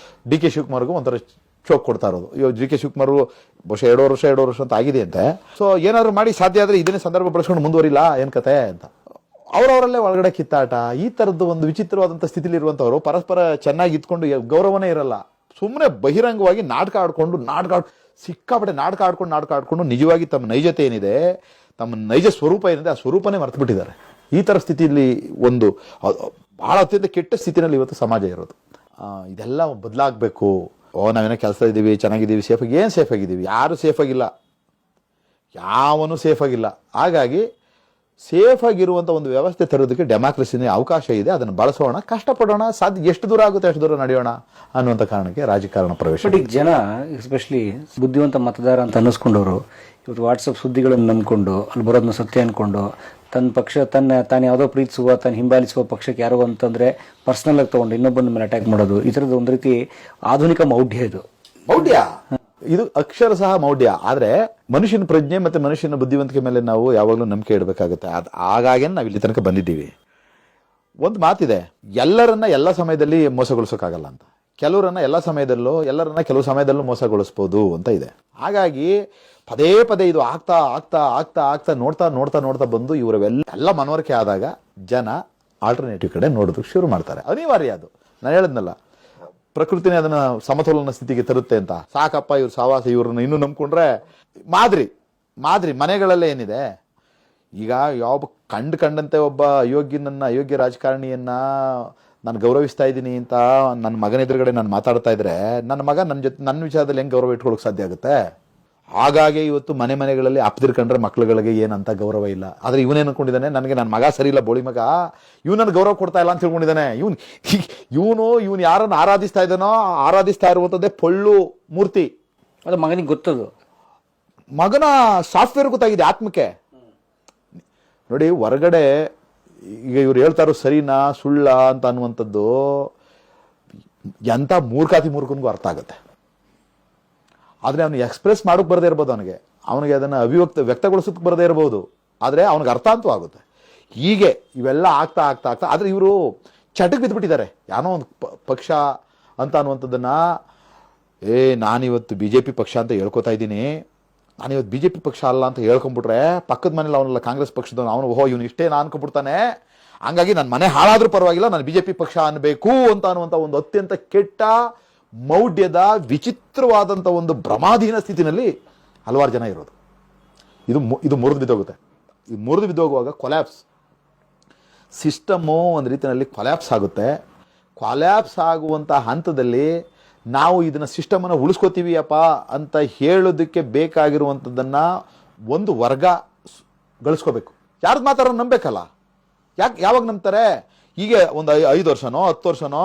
DK ಶಿವಕುಮಾರ್ಗೂ ಒಂಥರ ಚೋಕ್ ಕೊಡ್ತಾ ಇರೋದು. ಇವಾಗ DK ಶಿವಕುಮಾರ್ ಬಹುಶಃ 2 ವರ್ಷ ಅಂತ ಆಗಿದೆ ಅಂತೆ. ಸೊ ಏನಾದ್ರು ಮಾಡಿ ಸಾಧ್ಯ ಆದ್ರೆ ಇದನ್ನೇ ಸಂದರ್ಭ ಬಳಸ್ಕೊಂಡು ಮುಂದುವರಿಲ್ಲ ಏನ್ ಕತೆ ಅಂತ ಅವರವರಲ್ಲೇ ಒಳಗಡೆ ಕಿತ್ತಾಟ. ಈ ತರದ್ದು ಒಂದು ವಿಚಿತ್ರವಾದಂಥ ಸ್ಥಿತಿಲಿ ಇರುವಂತವರು ಪರಸ್ಪರ ಚೆನ್ನಾಗಿ ಇದ್ಕೊಂಡು ಗೌರವನೇ ಇರಲ್ಲ. ಸುಮ್ಮನೆ ಬಹಿರಂಗವಾಗಿ ನಾಟಕ ಸಿಕ್ಕಾಪಟ್ಟೆ ನಾಟಕ ಆಡ್ಕೊಂಡು ನಿಜವಾಗಿ ತಮ್ಮ ನೈಜತೆ ಏನಿದೆ, ತಮ್ಮ ನೈಜ ಸ್ವರೂಪ ಏನಿದೆ ಆ ಸ್ವರೂಪನೇ ಮರ್ತು ಬಿಟ್ಟಿದ್ದಾರೆ. ಈ ತರ ಸ್ಥಿತಿಯಲ್ಲಿ ಒಂದು ಬಹಳ ಅತ್ಯಂತ ಕೆಟ್ಟ ಸ್ಥಿತಿನಲ್ಲಿ ಇವತ್ತು ಸಮಾಜ ಇರೋದು. ಇದೆಲ್ಲ ಬದಲಾಗಬೇಕು. ನಾವೇನೋ ಕೆಲಸ ಇದ್ದೀವಿ, ಚೆನ್ನಾಗಿದ್ದೀವಿ, ಸೇಫಾಗಿ. ಏನು ಸೇಫ್ ಆಗಿದ್ದೀವಿ? ಯಾರು ಸೇಫ್ ಆಗಿಲ್ಲ, ಯಾವನು ಸೇಫ್ ಆಗಿಲ್ಲ. ಹಾಗಾಗಿ ಸೇಫ್ ಆಗಿರುವಂಥ ಒಂದು ವ್ಯವಸ್ಥೆ ತರೋದಕ್ಕೆ ಡೆಮಾಕ್ರಸಿನೇ ಅವಕಾಶ ಇದೆ. ಅದನ್ನು ಬಳಸೋಣ, ಕಷ್ಟಪಡೋಣ, ಸಾಧ್ಯ ಎಷ್ಟು ದೂರ ಆಗುತ್ತೆ ಅಷ್ಟು ದೂರ ನಡೆಯೋಣ ಅನ್ನುವಂಥ ಕಾರಣಕ್ಕೆ ರಾಜಕಾರಣ ಪ್ರವೇಶ. ಬಟ್ ಈಗ ಜನ ಎಸ್ಪೆಷಲಿ ಬುದ್ಧಿವಂತ ಮತದಾರ ಅಂತ ಅನ್ನಿಸ್ಕೊಂಡವರು ಇವತ್ತು ವಾಟ್ಸಪ್ ಸುದ್ದಿಗಳನ್ನು ನಂಬ್ಕೊಂಡು ಅಲ್ಲಿ ಬರೋದನ್ನ ಸತ್ಯ ಅನ್ಕೊಂಡು ತನ್ನ ಪಕ್ಷ ತಾನು ಯಾವುದೋ ಪ್ರೀತಿಸುವ ತಾನು ಹಿಂಬಾಲಿಸುವ ಪಕ್ಷಕ್ಕೆ ಯಾರೋ ಅಂತಂದ್ರೆ ಪರ್ಸನಲ್ ಆಗಿ ತಗೊಂಡು ಇನ್ನೊಬ್ಬನ ಮೇಲೆ ಅಟ್ಯಾಕ್ ಮಾಡೋದು, ಈ ಥರದ್ದು ಒಂದು ರೀತಿ ಆಧುನಿಕ ಮೌಢ್ಯ. ಇದು ಅಕ್ಷರ ಸಹ ಮೌಢ್ಯ. ಆದ್ರೆ ಮನುಷ್ಯನ ಪ್ರಜ್ಞೆ ಮತ್ತೆ ಮನುಷ್ಯನ ಬುದ್ಧಿವಂತಿಕೆ ಮೇಲೆ ನಾವು ಯಾವಾಗಲೂ ನಂಬಿಕೆ ಇಡಬೇಕಾಗುತ್ತೆ. ಹಾಗಾಗಿ ನಾವು ಇಲ್ಲಿ ತನಕ ಬಂದಿದ್ದೀವಿ. ಒಂದು ಮಾತಿದೆ, ಎಲ್ಲರನ್ನ ಎಲ್ಲ ಸಮಯದಲ್ಲಿ ಮೋಸಗೊಳಿಸೋಕ್ಕಾಗಲ್ಲ ಅಂತ. ಎಲ್ಲರನ್ನ ಕೆಲವು ಸಮಯದಲ್ಲೂ ಮೋಸಗೊಳಿಸ್ಬೋದು ಅಂತ ಇದೆ. ಹಾಗಾಗಿ ಪದೇ ಇದು ಆಗ್ತಾ ನೋಡ್ತಾ ಬಂದು ಇವರೆಲ್ಲ ಮನವರಿಕೆ ಆದಾಗ ಜನ ಆಲ್ಟರ್ನೇಟಿವ್ ಕಡೆ ನೋಡೋದಕ್ಕೆ ಶುರು ಮಾಡ್ತಾರೆ. ಅನಿವಾರ್ಯ ಅದು. ನಾನು ಹೇಳಿದ್ನಲ್ಲ, ಪ್ರಕೃತಿನೇ ಅದನ್ನ ಸಮತೋಲನ ಸ್ಥಿತಿಗೆ ತರುತ್ತೆ ಅಂತ. ಸಾಕಪ್ಪ ಇವ್ರ ಸಹವಾಸ, ಇವ್ರನ್ನ ಇನ್ನೂ ನಂಬ್ಕೊಂಡ್ರೆ ಮಾದರಿ ಮನೆಗಳಲ್ಲೇ ಏನಿದೆ. ಈಗ ಯಾವ ಕಂಡಂತೆ ಒಬ್ಬ ಅಯೋಗ್ಯ ರಾಜಕಾರಣಿಯನ್ನ ನಾನು ಗೌರವಿಸ್ತಾ ಇದ್ದೀನಿ ಅಂತ ನನ್ನ ಮಗನ ಎದುರುಗಡೆ ನಾನು ಮಾತಾಡ್ತಾ ಇದ್ರೆ ನನ್ನ ಮಗ ನನ್ನ ವಿಚಾರದಲ್ಲಿ ಹೆಂಗೆ ಗೌರವ ಇಟ್ಕೊಳ್ಳೋಕೆ ಸಾಧ್ಯ ಆಗುತ್ತೆ? ಹಾಗಾಗಿ ಇವತ್ತು ಮನೆಗಳಲ್ಲಿ ಅಪ್ದಿರ್ಕೊಂಡ್ರೆ ಮಕ್ಳುಗಳಿಗೆ ಏನಂತ ಗೌರವ ಇಲ್ಲ. ಆದ್ರೆ ಇವನೇನು ಅನ್ಕೊಂಡಿದ್ದಾನೆ, ನನಗೆ ನನ್ನ ಮಗ ಸರಿ ಇಲ್ಲ, ಬೋಳಿ ಮಗ, ಇವನನ್ನು ಗೌರವ ಕೊಡ್ತಾ ಇಲ್ಲ ಅಂತ ತಿಳ್ಕೊಂಡಿದ್ದಾನೆ. ಇವನು ಯಾರನ್ನು ಆರಾಧಿಸ್ತಾ ಇರುವಂತದ್ದೇ ಪೊಳ್ಳು ಮೂರ್ತಿ. ಅದು ಮಗನಿಗೆ ಗೊತ್ತದು. ಮಗನ ಸಾಫ್ಟ್ವೇರ್ ಗೊತ್ತಾಗಿದೆ, ಆತ್ಮಕ್ಕೆ. ನೋಡಿ, ಹೊರಗಡೆ ಈಗ ಇವ್ರು ಹೇಳ್ತಾರೋ ಸರಿನಾ ಸುಳ್ಳ ಅಂತ ಅನ್ನುವಂಥದ್ದು ಎಂತ ಮೂರ್ಖನಿಗೂ ಅರ್ಥ ಆಗುತ್ತೆ. ಆದ್ರೆ ಅವನು ಎಕ್ಸ್ಪ್ರೆಸ್ ಮಾಡೋಕೆ ಬರದೇ ಇರ್ಬೋದು, ಅವನಿಗೆ ಅದನ್ನು ವ್ಯಕ್ತಗೊಳಿಸೋಕೆ ಬರದೇ ಇರಬಹುದು. ಆದ್ರೆ ಅವನಿಗೆ ಅರ್ಥ ಅಂತೂ ಆಗುತ್ತೆ. ಹೀಗೆ ಇವೆಲ್ಲ ಆಗ್ತಾ ಆದ್ರೆ ಇವರು ಚಟಕ್ಕೆ ಬಿದ್ದುಬಿಟ್ಟಿದ್ದಾರೆ. ಯಾನೋ ಒಂದು ಪಕ್ಷ ಅಂತ ಅನ್ನುವಂಥದ್ದನ್ನ ನಾನಿವತ್ತು BJP ಪಕ್ಷ ಅಂತ ಹೇಳ್ಕೊತಾ ಇದ್ದೀನಿ, ನಾನಿವತ್ತು BJP ಪಕ್ಷ ಅಲ್ಲ ಅಂತ ಹೇಳ್ಕೊಂಡ್ಬಿಟ್ರೆ ಪಕ್ಕದ ಮನೇಲಿ ಅವನೆಲ್ಲ ಕಾಂಗ್ರೆಸ್ ಪಕ್ಷದವನು, ಇವನು ಇಷ್ಟೇ ನಾನು ಅನ್ಕೊಂಡ್ಬಿಡ್ತಾನೆ. ಹಂಗಾಗಿ ನನ್ನ ಮನೆ ಹಾಳಾದ್ರೂ ಪರವಾಗಿಲ್ಲ, ನಾನು ಬಿಜೆಪಿ ಪಕ್ಷ ಅನ್ಬೇಕು ಅಂತ ಅನ್ನುವಂಥ ಒಂದು ಅತ್ಯಂತ ಕೆಟ್ಟ, ಮೌಢ್ಯದ, ವಿಚಿತ್ರವಾದಂಥ ಒಂದು ಭ್ರಮಾಧೀನ ಸ್ಥಿತಿನಲ್ಲಿ ಹಲವಾರು ಜನ ಇರೋದು. ಇದು ಮುರಿದು ಬಿದ್ದೋಗುತ್ತೆ. ಈ ಮುರಿದು ಬಿದ್ದೋಗುವಾಗ ಕೊಲ್ಯಾಪ್ಸ್, ಸಿಸ್ಟಮ್ಮು ಒಂದು ರೀತಿಯಲ್ಲಿ ಕೊಲ್ಯಾಪ್ಸ್ ಆಗುತ್ತೆ. ಕೊಲ್ಯಾಪ್ಸ್ ಆಗುವಂಥ ಹಂತದಲ್ಲಿ ನಾವು ಇದನ್ನು ಸಿಸ್ಟಮನ್ನು ಉಳಿಸ್ಕೋತೀವಿ ಅಪ್ಪ ಅಂತ ಹೇಳೋದಕ್ಕೆ ಬೇಕಾಗಿರುವಂಥದ್ದನ್ನು ಒಂದು ವರ್ಗ ಗಳಿಸ್ಕೋಬೇಕು. ಯಾರ್ದು ಮಾತಾಡೋ ನಂಬೇಕಲ್ಲ. ಯಾವಾಗ ನಂಬ್ತಾರೆ? ಹೀಗೆ ಒಂದು 5 ವರ್ಷನೋ 10 ವರ್ಷನೋ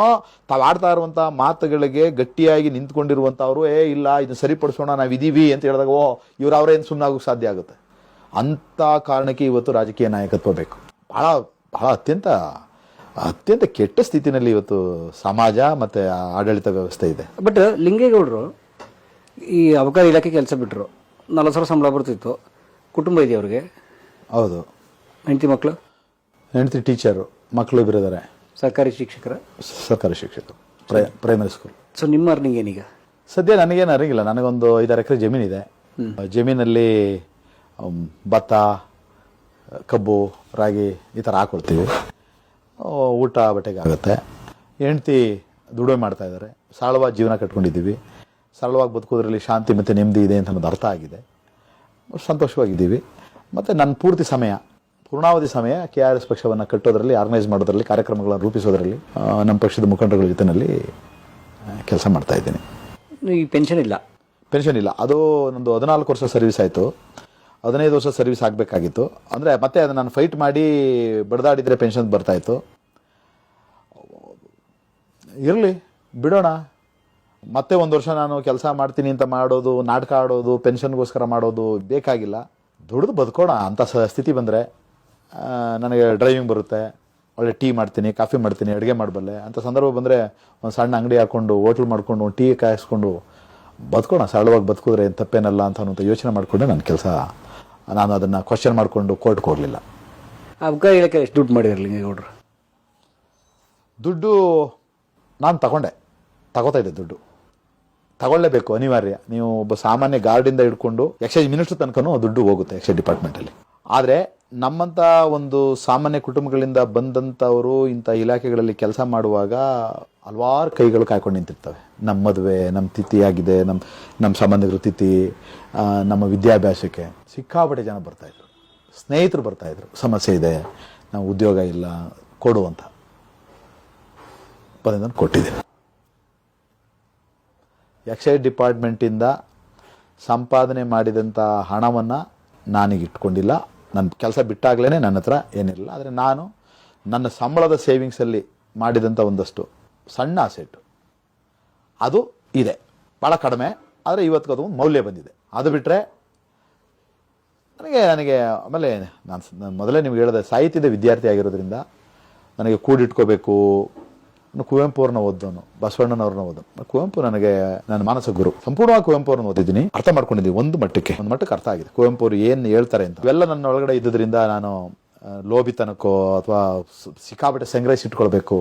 ತಾವು ಆಡ್ತಾ ಇರುವಂಥ ಮಾತುಗಳಿಗೆ ಗಟ್ಟಿಯಾಗಿ ನಿಂತ್ಕೊಂಡಿರುವಂಥವ್ರು ಇಲ್ಲ ಇದನ್ನು ಸರಿಪಡಿಸೋಣ ನಾವಿದ್ದೀವಿ ಅಂತ ಹೇಳಿದಾಗ ಇವ್ರು ಅವರೇನು ಸುಮ್ಮನೆ ಆಗೋಕ್ಕೆ ಸಾಧ್ಯ ಆಗುತ್ತೆ. ಅಂಥ ಕಾರಣಕ್ಕೆ ಇವತ್ತು ರಾಜಕೀಯ ನಾಯಕತ್ವ ಬೇಕು. ಬಹಳ ಬಹಳ ಅತ್ಯಂತ ಕೆಟ್ಟ ಸ್ಥಿತಿನಲ್ಲಿ ಇವತ್ತು ಸಮಾಜ ಮತ್ತು ಆಡಳಿತ ವ್ಯವಸ್ಥೆ ಇದೆ. ಬಟ್ ಲಿಂಗೇಗೌಡರು ಈ ಅಬಕಾರಿ ಇಲಾಖೆ ಕೆಲಸ ಬಿಟ್ಟರು, 40 ಸಾವಿರ ಸಂಬಳ ಬರ್ತಿತ್ತು, ಕುಟುಂಬ ಇದೆ ಅವ್ರಿಗೆ. ಹೌದು. ಹೆಂಡತಿ ಟೀಚರು, ಮಕ್ಕಳು ಇಬ್ಬರಿದ್ದಾರೆ. ಸರ್ಕಾರಿ ಶಿಕ್ಷಕರು ಪ್ರೈಮರಿ ಸ್ಕೂಲ್. ಸೊ ನಿಮ್ಮ ಅರ್ನಿಂಗ್ ಏನೀಗ? ಸದ್ಯ ನನಗೇನು ಅರಿಗಿಲ್ಲ. ನನಗೊಂದು 5-6 ಎಕರೆ ಜಮೀನಿದೆ. ಜಮೀನಲ್ಲಿ ಭತ್ತ, ಕಬ್ಬು, ರಾಗಿ ಈ ಥರ ಹಾಕೊಳ್ತೀವಿ. ಊಟ ಬಟ್ಟೆಗೆ ಆಗುತ್ತೆ. ಹೆಂಡ್ತಿ ದುಡಿಮೆ ಮಾಡ್ತಾ ಇದ್ದಾರೆ. ಸರಳವಾಗಿ ಜೀವನ ಕಟ್ಕೊಂಡಿದ್ದೀವಿ. ಸರಳವಾಗಿ ಬದುಕೋದ್ರಲ್ಲಿ ಶಾಂತಿ ಮತ್ತು ನೆಮ್ಮದಿ ಇದೆ ಅಂತ ಅನ್ನೋದು ಅರ್ಥ ಆಗಿದೆ. ಸಂತೋಷವಾಗಿದ್ದೀವಿ. ಮತ್ತು ನನ್ನ ಪೂರ್ಣಾವಧಿ ಸಮಯ KRS ಪಕ್ಷವನ್ನು ಕಟ್ಟೋದ್ರಲ್ಲಿ, ಆರ್ಗನೈಸ್ ಮಾಡೋದ್ರಲ್ಲಿ, ಕಾರ್ಯಕ್ರಮಗಳನ್ನು ರೂಪಿಸೋದ್ರಲ್ಲಿ ನಮ್ಮ ಪಕ್ಷದ ಮುಖಂಡರುಗಳ ಜೊತೆಯಲ್ಲಿ ಕೆಲಸ ಮಾಡ್ತಾ ಇದ್ದೀನಿ. ಈ ಪೆನ್ಷನ್ ಇಲ್ಲ. ಅದು ನಂದು 14 ವರ್ಷ ಸರ್ವಿಸ್ ಆಯಿತು. 15 ವರ್ಷ ಸರ್ವಿಸ್ ಆಗಬೇಕಾಗಿತ್ತು. ಅಂದರೆ ಮತ್ತೆ ಅದು ನಾನು ಫೈಟ್ ಮಾಡಿ ಬಡ್ದಾಡಿದರೆ ಪೆನ್ಷನ್ ಬರ್ತಾಯಿತ್ತು. ಇರಲಿ ಬಿಡೋಣ. ಮತ್ತೆ 1 ವರ್ಷ ನಾನು ಕೆಲಸ ಮಾಡ್ತೀನಿ ಅಂತ ಮಾಡೋದು, ನಾಟಕ ಆಡೋದು, ಪೆನ್ಷನ್ಗೋಸ್ಕರ ಮಾಡೋದು ಬೇಕಾಗಿಲ್ಲ. ದುಡಿದು ಬದುಕೋಣ ಅಂತ ಸ್ಥಿತಿ ಬಂದರೆ ನನಗೆ ಡ್ರೈವಿಂಗ್ ಬರುತ್ತೆ, ಒಳ್ಳೆ ಟೀ ಮಾಡ್ತೀನಿ, ಕಾಫಿ ಮಾಡ್ತೀನಿ, ಅಡುಗೆ ಮಾಡಬಲ್ಲೆ ಅಂತ ಸಂದರ್ಭ ಬಂದರೆ ಒಂದು ಸಣ್ಣ ಅಂಗಡಿ ಹಾಕ್ಕೊಂಡು, ಹೋಟ್ಲ್ ಮಾಡ್ಕೊಂಡು, ಒಂದು ಟೀ ಕಾಯಿಸ್ಕೊಂಡು ಬದುಕೋಣ. ಸರಳವಾಗಿ ಬದುಕಿದ್ರೆ ಏನು ತಪ್ಪೇನಲ್ಲ ಅಂತ ಅನ್ನೋಂಥ ಯೋಚನೆ ಮಾಡಿಕೊಂಡೆ ನನ್ನ ಕೆಲಸ. ನಾನು ಅದನ್ನು ಕ್ವಶನ್ ಮಾಡಿಕೊಂಡು ಕೋರ್ಟ್ಗೆ ಹೋಗಲಿಲ್ಲ. ಅಬಕಾರಿ ಇಲಾಖೆ ಎಷ್ಟು ದುಡ್ಡು ಮಾಡಿರಲಿ ಲಿಂಗೇಗೌಡರು? ದುಡ್ಡು ನಾನು ತಗೋತಾ ಇದ್ದೆ. ದುಡ್ಡು ತಗೊಳ್ಳೇಬೇಕು, ಅನಿವಾರ್ಯ. ನೀವು ಒಬ್ಬ ಸಾಮಾನ್ಯ ಗಾರ್ಡಿಂದ ಹಿಡ್ಕೊಂಡು ಎಕ್ಸೈಸ್ ಮಿನಿಸ್ಟರ್ ತನಕನೂ ದುಡ್ಡು ಹೋಗುತ್ತೆ ಎಕ್ಸೈಸ್ ಡಿಪಾರ್ಟ್ಮೆಂಟಲ್ಲಿ. ಆದರೆ ನಮ್ಮಂಥ ಒಂದು ಸಾಮಾನ್ಯ ಕುಟುಂಬಗಳಿಂದ ಬಂದಂಥವರು ಇಂಥ ಇಲಾಖೆಗಳಲ್ಲಿ ಕೆಲಸ ಮಾಡುವಾಗ ಹಲವಾರು ಕೈಗಳು ಕಾಯ್ಕೊಂಡು ನಿಂತಿರ್ತವೆ. ನಮ್ಮ ಮದುವೆ, ನಮ್ಮ ತಿಥಿ ಆಗಿದೆ, ನಮ್ಮ ಸಂಬಂಧಿಕರು ತಿಥಿ, ನಮ್ಮ ವಿದ್ಯಾಭ್ಯಾಸಕ್ಕೆ ಸಿಕ್ಕಾಪಟ್ಟೆ ಜನ ಬರ್ತಾಯಿದ್ರು. ಸ್ನೇಹಿತರು ಬರ್ತಾಯಿದ್ರು, ಸಮಸ್ಯೆ ಇದೆ, ನಾವು ಉದ್ಯೋಗ ಇಲ್ಲ, ಕೊಡು ಅಂತ ಬಂದಿದ್ದನ್ನು ಕೊಟ್ಟಿದ್ದೀನಿ. ಎಕ್ಸೈಸ್ ಡಿಪಾರ್ಟ್ಮೆಂಟಿಂದ ಸಂಪಾದನೆ ಮಾಡಿದಂಥ ಹಣವನ್ನು ನಾನೀಗ ಇಟ್ಕೊಂಡಿಲ್ಲ. ನನ್ನ ಕೆಲಸ ಬಿಟ್ಟಾಗಲೇ ನನ್ನ ಹತ್ರ ಏನಿರಲಿಲ್ಲ. ಆದರೆ ನಾನು ನನ್ನ ಸಂಬಳದ ಸೇವಿಂಗ್ಸಲ್ಲಿ ಮಾಡಿದಂಥ ಒಂದಷ್ಟು ಸಣ್ಣ ಅಸೆಟ್ಟು ಅದು ಇದೆ, ಭಾಳ ಕಡಿಮೆ. ಆದರೆ ಇವತ್ತಿಗೆ ಅದು ಒಂದು ಮೌಲ್ಯ ಬಂದಿದೆ. ಅದು ಬಿಟ್ಟರೆ ನನಗೆ ಆಮೇಲೆ ನಾನು ಮೊದಲೇ ನಿಮ್ಗೆ ಹೇಳಿದೆ, ಸಾಹಿತ್ಯದ ವಿದ್ಯಾರ್ಥಿ ಆಗಿರೋದ್ರಿಂದ ನನಗೆ ಕೂಡಿಟ್ಕೋಬೇಕು. ಕುವೆಂಪು ಅವ್ರನ್ನ ಓದೋನು, ಬಸವಣ್ಣನವ್ರನ್ನ ಓದೋನು. ಕುವೆಂಪು ನನಗೆ ನನ್ನ ಮಾನಸ ಗುರು. ಸಂಪೂರ್ಣವಾಗಿ ಕುವೆಂಪು ಅವ್ರನ್ನ ಓದಿದ್ದೀನಿ, ಅರ್ಥ ಮಾಡ್ಕೊಂಡಿದ್ದೀನಿ. ಒಂದು ಮಟ್ಟಕ್ಕೆ ಅರ್ಥ ಆಗಿದೆ ಕುವೆಂಪು ಅವರು ಏನು ಹೇಳ್ತಾರೆ ಅಂತ. ಇವೆಲ್ಲ ನನ್ನ ಒಳಗಡೆ ಇದ್ದುದರಿಂದ ನಾನು ಲೋಭಿತನಕ್ಕೋ ಅಥವಾ ಸಿಕ್ಕಾಪಟ್ಟೆ ಸಂಗ್ರಹಿಸಿಟ್ಕೊಳ್ಬೇಕು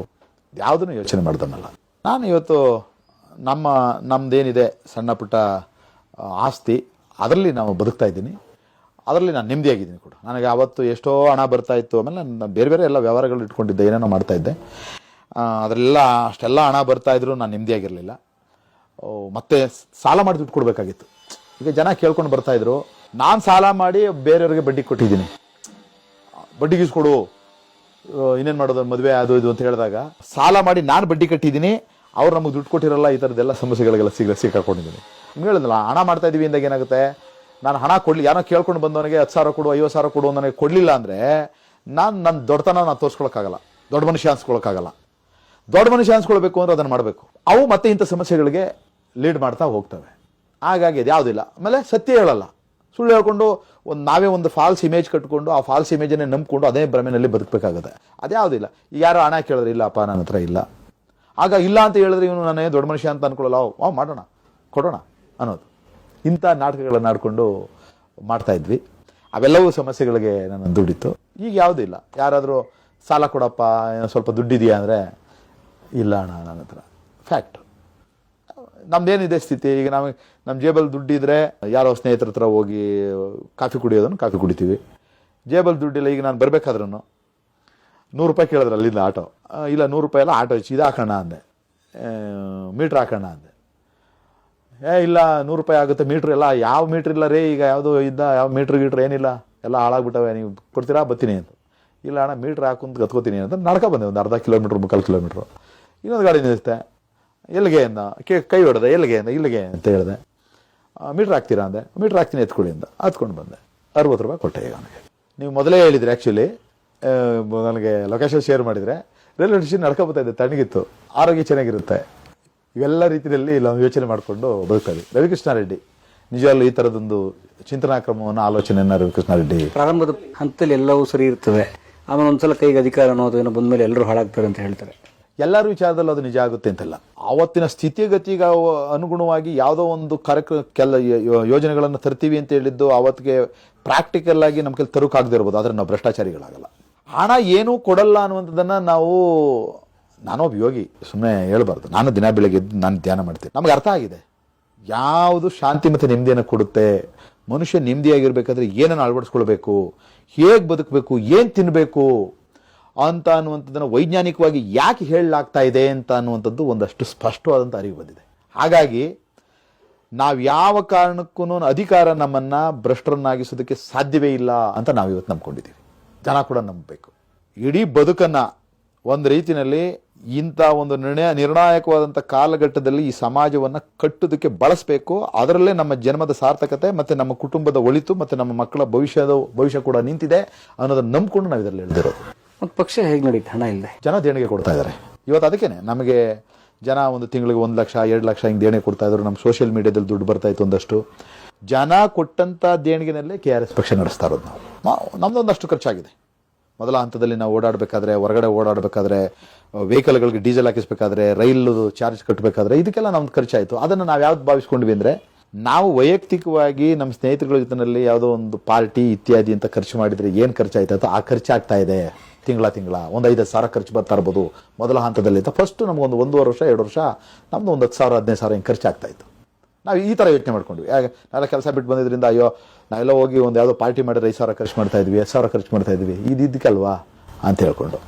ಯಾವುದನ್ನು ಯೋಚನೆ ಮಾಡ್ದನ್ನಲ್ಲ. ನಾನು ಇವತ್ತು ನಮ್ಮದೇನಿದೆ ಸಣ್ಣ ಪುಟ್ಟ ಆಸ್ತಿ, ಅದರಲ್ಲಿ ನಾವು ಬದುಕ್ತಾ ಇದ್ದೀನಿ. ಅದರಲ್ಲಿ ನಾನು ನೆಮ್ಮದಿಯಾಗಿದ್ದೀನಿ ಕೂಡ. ನನಗೆ ಅವತ್ತು ಎಷ್ಟೋ ಹಣ ಬರ್ತಾ ಇತ್ತು. ಆಮೇಲೆ ನಾನು ಬೇರೆ ಎಲ್ಲ ವ್ಯವಹಾರಗಳು ಇಟ್ಕೊಂಡಿದ್ದೆ, ಏನೇನೋ ಮಾಡ್ತಾಯಿದ್ದೆ. ಅದರೆಲ್ಲ ಅಷ್ಟೆಲ್ಲ ಹಣ ಬರ್ತಾಯಿದ್ರು ನಾನು ನೆಮ್ಮದಿಯಾಗಿರಲಿಲ್ಲ. ಮತ್ತೆ ಸಾಲ ಮಾಡಿ ದುಡ್ಡು ಕೊಡಬೇಕಾಗಿತ್ತು. ಈಗ ಜನ ಕೇಳ್ಕೊಂಡು ಬರ್ತಾಯಿದ್ರು, ನಾನು ಸಾಲ ಮಾಡಿ ಬೇರೆಯವ್ರಿಗೆ ಬಡ್ಡಿ ಕೊಟ್ಟಿದ್ದೀನಿ, ಬಡ್ಡಿಗಿಸ್ಕೊಡು, ಇನ್ನೇನು ಮಾಡೋದು, ಮದುವೆ ಅದು ಇದು ಅಂತ ಹೇಳಿದಾಗ ಸಾಲ ಮಾಡಿ ನಾನು ಬಡ್ಡಿ ಕಟ್ಟಿದ್ದೀನಿ, ಅವ್ರು ನಮಗೆ ದುಡ್ಡು ಕೊಟ್ಟಿರಲ್ಲ. ಈ ಥರದ್ದೆಲ್ಲ ಸಮಸ್ಯೆಗಳಿಗೆಲ್ಲ ಸಿಕ್ಕಾಕೊಂಡಿದ್ದೀನಿ. ನಿಮ್ಗೆ ಹೇಳಿದ್ನಲ್ಲ, ಹಣ ಮಾಡ್ತಾ ಇದ್ದೀವಿ ಅಂದಾಗ ಏನಾಗುತ್ತೆ, ನಾನು ಹಣ ಕೊಡಲಿ, ಯಾರೋ ಕೇಳ್ಕೊಂಡು ಬಂದವನಿಗೆ 10 ಸಾವಿರ ಕೊಡು, 50 ಸಾವಿರ ಕೊಡು ನನಗೆ ಕೊಡಲಿಲ್ಲ ಅಂದರೆ ನನ್ನ ದೊಡ್ಡತನ ನಾನು ತೋರಿಸ್ಕೊಳಕ್ಕಾಗಲ್ಲ, ದೊಡ್ಡ ಮನುಷ್ಯ ಅನ್ಸ್ಕೊಳಕ್ಕಾಗಲ್ಲ. ದೊಡ್ಡ ಮನುಷ್ಯ ಅನ್ಸ್ಕೊಳ್ಬೇಕು ಅಂದ್ರೆ ಅದನ್ನು ಮಾಡಬೇಕು. ಅವು ಮತ್ತೆ ಇಂಥ ಸಮಸ್ಯೆಗಳಿಗೆ ಲೀಡ್ ಮಾಡ್ತಾ ಹೋಗ್ತವೆ. ಹಾಗಾಗಿ ಅದು ಯಾವುದಿಲ್ಲ. ಆಮೇಲೆ ಸತ್ಯ ಹೇಳಲ್ಲ, ಸುಳ್ಳು ಹೇಳ್ಕೊಂಡು ನಾವೇ ಒಂದು ಫಾಲ್ಸ್ ಇಮೇಜ್ ಕಟ್ಕೊಂಡು ಆ ಫಾಲ್ಸ್ ಇಮೇಜನ್ನೇ ನಂಬಿಕೊಂಡು ಅದೇ ಭ್ರಮೆನಲ್ಲಿ ಬದುಕಬೇಕಾಗುತ್ತೆ. ಅದ್ಯಾವುದಿಲ್ಲ. ಈಗ ಯಾರೋ ಹಣ ಕೇಳಿದ್ರೆ ಇಲ್ಲಪ್ಪ ನನ್ನ ಹತ್ರ ಇಲ್ಲ, ಆಗ ಇಲ್ಲ ಅಂತ ಹೇಳಿದ್ರೆ ಇವನು ನಾನೇ ದೊಡ್ಡ ಮನುಷ್ಯ ಅಂತ ಅನ್ಕೊಳ್ಳಲ್ಲ, ಮಾಡೋಣ ಕೊಡೋಣ ಅನ್ನೋದು. ಇಂಥ ನಾಟಕಗಳನ್ನು ಆಡ್ಕೊಂಡು ಮಾಡ್ತಾ ಇದ್ವಿ. ಅವೆಲ್ಲವೂ ಸಮಸ್ಯೆಗಳಿಗೆ ನನ್ನ ದುಡ್ಡಿತ್ತು. ಈಗ ಯಾವುದೂ ಇಲ್ಲ. ಯಾರಾದರೂ ಸಾಲ ಕೊಡಪ್ಪ, ಏನೋ ಸ್ವಲ್ಪ ದುಡ್ಡಿದೆಯಾ ಅಂದರೆ ಇಲ್ಲ ಅಣ್ಣ ನನ್ನ ಹತ್ರ. ಫ್ಯಾಕ್ಟ್ ನಮ್ದೇನಿದೆ ಸ್ಥಿತಿ. ಈಗ ನಮ್ಮ ಜೇಬಲ್ಲಿ ದುಡ್ಡಿದ್ರೆ ಯಾರೋ ಸ್ನೇಹಿತರ ಹತ್ರ ಹೋಗಿ ಕಾಫಿ ಕುಡಿಯೋದನ್ನು ಕಾಫಿ ಕುಡಿತೀವಿ. ಜೇಬಲ್ಲಿ ದುಡ್ಡಿಲ್ಲ. ಈಗ ನಾನು ಬರಬೇಕಾದ್ರೂ ₹100 ಕೇಳಿದ್ರೆ ಅಲ್ಲಿಂದ ಆಟೋ. ಇಲ್ಲ ₹100 ಎಲ್ಲ ಆಟೋ ಇದು ಹಾಕೋಣ ಅಂದೆ, ಮೀಟ್ರ್ ಹಾಕೋಣ ಅಂದೆ. ಇಲ್ಲ ₹100 ಆಗುತ್ತೆ ಮೀಟ್ರ್ ಎಲ್ಲ, ಯಾವ ಮೀಟ್ರ್ ಇಲ್ಲ ರೀ ಈಗ, ಯಾವುದು ಇದ್ದ ಯಾವ ಮೀಟ್ರ್ ಗೀಟ್ರ್ ಏನಿಲ್ಲ, ಎಲ್ಲ ಹಾಳಾಗ್ಬಿಟ್ಟವೆ, ನೀವು ಕೊಡ್ತೀರಾ ಬರ್ತೀನಿ ಅಂತ. ಇಲ್ಲ ಅಣ್ಣ ಮೀಟ್ರ್ ಹಾಕುಂತ ಗತ್ಕೋತೀನಿ ಅಂತ ಬಂದೆ ಒಂದು ಅರ್ಧ ಕಿಲೋಮೀಟ್ರ್ 3/4 ಕಿಲೋಮೀಟ್ರು. ಇನ್ನೊಂದು ಗಾಡಿ ನಿಲ್ಲಿಸ್ತೆ, ಎಲ್ಲಿಗೆ ಅಂದ, ಕೈ ಹೊಡೆದೆ, ಎಲ್ಲಿಗೆ ಅಂದ, ಇಲ್ಲಿಗೆ ಅಂತ ಹೇಳಿದೆ. ಮೀಟ್ರ್ ಹಾಕ್ತೀರಾ ಅಂದೆ, ಮೀಟ್ರ್ ಹಾಕ್ತೀನಿ ಎತ್ಕೊಳ್ಳಿ ಅಂದ, ಹತ್ಕೊಂಡು ಬಂದೆ. ₹60 ಕೊಟ್ಟೆ. ಈಗ ನನಗೆ ನೀವು ಮೊದಲೇ ಹೇಳಿದ್ರಿ, ಆ್ಯಕ್ಚುಲಿ ನನಗೆ ಲೊಕೇಶನ್ ಶೇರ್ ಮಾಡಿದರೆ ರೈಲ್ವೆ ಸ್ಟೇಷನ್ ನಡ್ಕೊಬತ್ತಾ ಇದ್ದೆ, ತಣ್ಣಗಿತ್ತು, ಆರೋಗ್ಯ ಚೆನ್ನಾಗಿರುತ್ತೆ. ಇವೆಲ್ಲ ರೀತಿಯಲ್ಲಿ ನಾವು ಯೋಚನೆ ಮಾಡಿಕೊಂಡು ಬದುಕ್ತೀವಿ. ರವಿಕೃಷ್ಣಾರೆಡ್ಡಿ ನಿಜವಾಗ್ಲೂ ಈ ಥರದೊಂದು ಚಿಂತನಾಕ್ರಮವನ್ನು ಆಲೋಚನೆಯನ್ನು ರವಿಕೃಷ್ಣಾರೆಡ್ಡಿ ಪ್ರಾರಂಭದ ಹಂತದಲ್ಲಿ ಎಲ್ಲವೂ ಸರಿ ಇರ್ತವೆ, ಆಮೇಲೆ ಒಂದ್ಸಲ ಕೈಗೆ ಅಧಿಕಾರ ಅನ್ನೋದು ಏನೋ ಬಂದ್ಮೇಲೆ ಎಲ್ಲರೂ ಹಾಳಾಗ್ತಾರೆ ಅಂತ ಹೇಳ್ತಾರೆ. ಎಲ್ಲರ ವಿಚಾರದಲ್ಲೂ ಅದು ನಿಜ ಆಗುತ್ತೆ ಅಂತೆಲ್ಲ. ಆವತ್ತಿನ ಸ್ಥಿತಿಗತಿಗೆ ಅನುಗುಣವಾಗಿ ಯಾವುದೋ ಒಂದು ಯೋಜನೆಗಳನ್ನು ತರ್ತೀವಿ ಅಂತ ಹೇಳಿದ್ದು ಆವತ್ತಿಗೆ ಪ್ರಾಕ್ಟಿಕಲ್ ಆಗಿ ನಮ್ಮ ಕೈಲಿ ತರೋಕ್ಕಾಗದಿರ್ಬೋದು, ಆದರೆ ನಾವು ಭ್ರಷ್ಟಾಚಾರಿಗಳಾಗಲ್ಲ. ಹಣ ಏನೂ ಕೊಡಲ್ಲ ಅನ್ನುವಂಥದ್ದನ್ನು ನಾನೊಬ್ಬ ಯೋಗಿ, ಸುಮ್ಮನೆ ಹೇಳ್ಬಾರ್ದು. ನಾನು ದಿನ ಬೆಳಗ್ಗೆ ಎದ್ದು ನಾನು ಧ್ಯಾನ ಮಾಡ್ತೀನಿ. ನಮ್ಗೆ ಅರ್ಥ ಆಗಿದೆ ಯಾವುದು ಶಾಂತಿ ಮತ್ತು ನೆಮ್ಮದಿಯನ್ನು ಕೊಡುತ್ತೆ. ಮನುಷ್ಯ ನೆಮ್ಮದಿಯಾಗಿರ್ಬೇಕಾದ್ರೆ ಏನನ್ನು ಅಳವಡಿಸ್ಕೊಳ್ಬೇಕು, ಹೇಗೆ ಬದುಕಬೇಕು, ಏನು ತಿನ್ನಬೇಕು ಅಂತ ಅನ್ನುವಂಥದ್ದನ್ನು ವೈಜ್ಞಾನಿಕವಾಗಿ ಯಾಕೆ ಹೇಳಲಾಗ್ತಾ ಇದೆ ಅಂತ ಅನ್ನುವಂಥದ್ದು ಒಂದಷ್ಟು ಸ್ಪಷ್ಟವಾದಂಥ ಅರಿವು ಬಂದಿದೆ. ಹಾಗಾಗಿ ನಾವು ಯಾವ ಕಾರಣಕ್ಕೂ ಅಧಿಕಾರ ನಮ್ಮನ್ನು ಭ್ರಷ್ಟರನ್ನಾಗಿಸೋದಕ್ಕೆ ಸಾಧ್ಯವೇ ಇಲ್ಲ ಅಂತ ನಾವು ಇವತ್ತು ನಂಬ್ಕೊಂಡಿದ್ದೀವಿ. ಜನ ಕೂಡ ನಂಬಬೇಕು. ಇಡೀ ಬದುಕನ್ನು ಒಂದು ರೀತಿಯಲ್ಲಿ ಇಂಥ ಒಂದು ನಿರ್ಣಾಯಕವಾದಂಥ ಕಾಲಘಟ್ಟದಲ್ಲಿ ಈ ಸಮಾಜವನ್ನು ಕಟ್ಟೋದಕ್ಕೆ ಬಳಸಬೇಕು. ಅದರಲ್ಲೇ ನಮ್ಮ ಜನ್ಮದ ಸಾರ್ಥಕತೆ ಮತ್ತು ನಮ್ಮ ಕುಟುಂಬದ ಒಳಿತು ಮತ್ತು ನಮ್ಮ ಮಕ್ಕಳ ಭವಿಷ್ಯ ಕೂಡ ನಿಂತಿದೆ ಅನ್ನೋದನ್ನು ನಂಬಿಕೊಂಡು ನಾವು ಇದರಲ್ಲಿ ಹೇಳ್ತಿರೋದು. ಒಂದು ಪಕ್ಷ ಹೇಗೆ ನಡೀತು? ಹಣ ಇಲ್ಲದೆ ಜನ ದೇಣಿಗೆ ಕೊಡ್ತಾ ಇದ್ದಾರೆ ಇವತ್ತು. ಅದಕ್ಕೇನೆ ನಮಗೆ ಜನ ಒಂದು ತಿಂಗಳಿಗೆ 1 ಲಕ್ಷ 2 ಲಕ್ಷ ಹಿಂಗೆ ದೇಣಿಗೆ ಕೊಡ್ತಾ ಇದ್ರು. ನಮ್ಮ ಸೋಷಿಯಲ್ ಮೀಡಿಯಾದಲ್ಲಿ ದುಡ್ಡು ಬರ್ತಾ ಇತ್ತು. ಒಂದಷ್ಟು ಜನ ಕೊಟ್ಟಂಥ ದೇಣಿಗೆನಲ್ಲೇ KRS ಪಕ್ಷ ನಡೆಸ್ತಾ ಇರೋದು. ನಮ್ಮದೊಂದಷ್ಟು ಖರ್ಚಾಗಿದೆ. ಮೊದಲ ಹಂತದಲ್ಲಿ ನಾವು ಓಡಾಡಬೇಕಾದ್ರೆ, ಹೊರಗಡೆ ಓಡಾಡಬೇಕಾದ್ರೆ, ವೆಹಿಕಲ್ಗಳಿಗೆ ಡೀಸೆಲ್ ಹಾಕಿಸ್ಬೇಕಾದ್ರೆ, ರೈಲು ಚಾರ್ಜ್ ಕಟ್ಟಬೇಕಾದ್ರೆ, ಇದಕ್ಕೆಲ್ಲ ನಮ್ದು ಖರ್ಚಾಯಿತು. ಅದನ್ನು ನಾವು ಯಾವ್ದು ಭಾವಿಸ್ಕೊಂಡ್ವಿ ಅಂದರೆ, ನಾವು ವೈಯಕ್ತಿಕವಾಗಿ ನಮ್ಮ ಸ್ನೇಹಿತರುಗಳ ಜೊತೆಯಲ್ಲಿ ಯಾವುದೋ ಒಂದು ಪಾರ್ಟಿ ಇತ್ಯಾದಿ ಅಂತ ಖರ್ಚು ಮಾಡಿದರೆ ಏನು ಖರ್ಚಾಯ್ತು ಆ ಖರ್ಚಾಗ್ತಾ ಇದೆ. ತಿಂಗಳ ಒಂದು 5-10 ಸಾವಿರ ಖರ್ಚು ಬರ್ತಾ ಇರ್ಬೋದು ಮೊದಲ ಹಂತದಲ್ಲಿ ಅಂತ. ಫಸ್ಟು ನಮಗೊಂದು 1.5 ವರ್ಷ 2 ವರ್ಷ ನಮ್ಮದು ಒಂದು 10,000-15,000 ಹಿಂಗೆ ಖರ್ಚಾಗ್ತಾ ಇತ್ತು. ನಾವು ಈ ಥರ ಯೋಚನೆ ಮಾಡ್ಕೊಂಡ್ವಿ. ನಾವೆಲ್ಲ ಕೆಲಸ ಬಿಟ್ಟು ಬಂದಿದ್ದರಿಂದ ಅಯ್ಯೋ ನಾವೆಲ್ಲ ಹೋಗಿ ಒಂದು ಯಾವುದೋ ಪಾರ್ಟಿ ಮಾಡಿದ್ರೆ 5,000 ಖರ್ಚು ಮಾಡ್ತಾ ಇದ್ವಿ, 10,000 ಖರ್ಚು ಮಾಡ್ತಾ ಇದ್ವಿ, ಇದಕ್ಕಲ್ವಾ ಅಂತ ಹೇಳ್ಕೊಂಡು.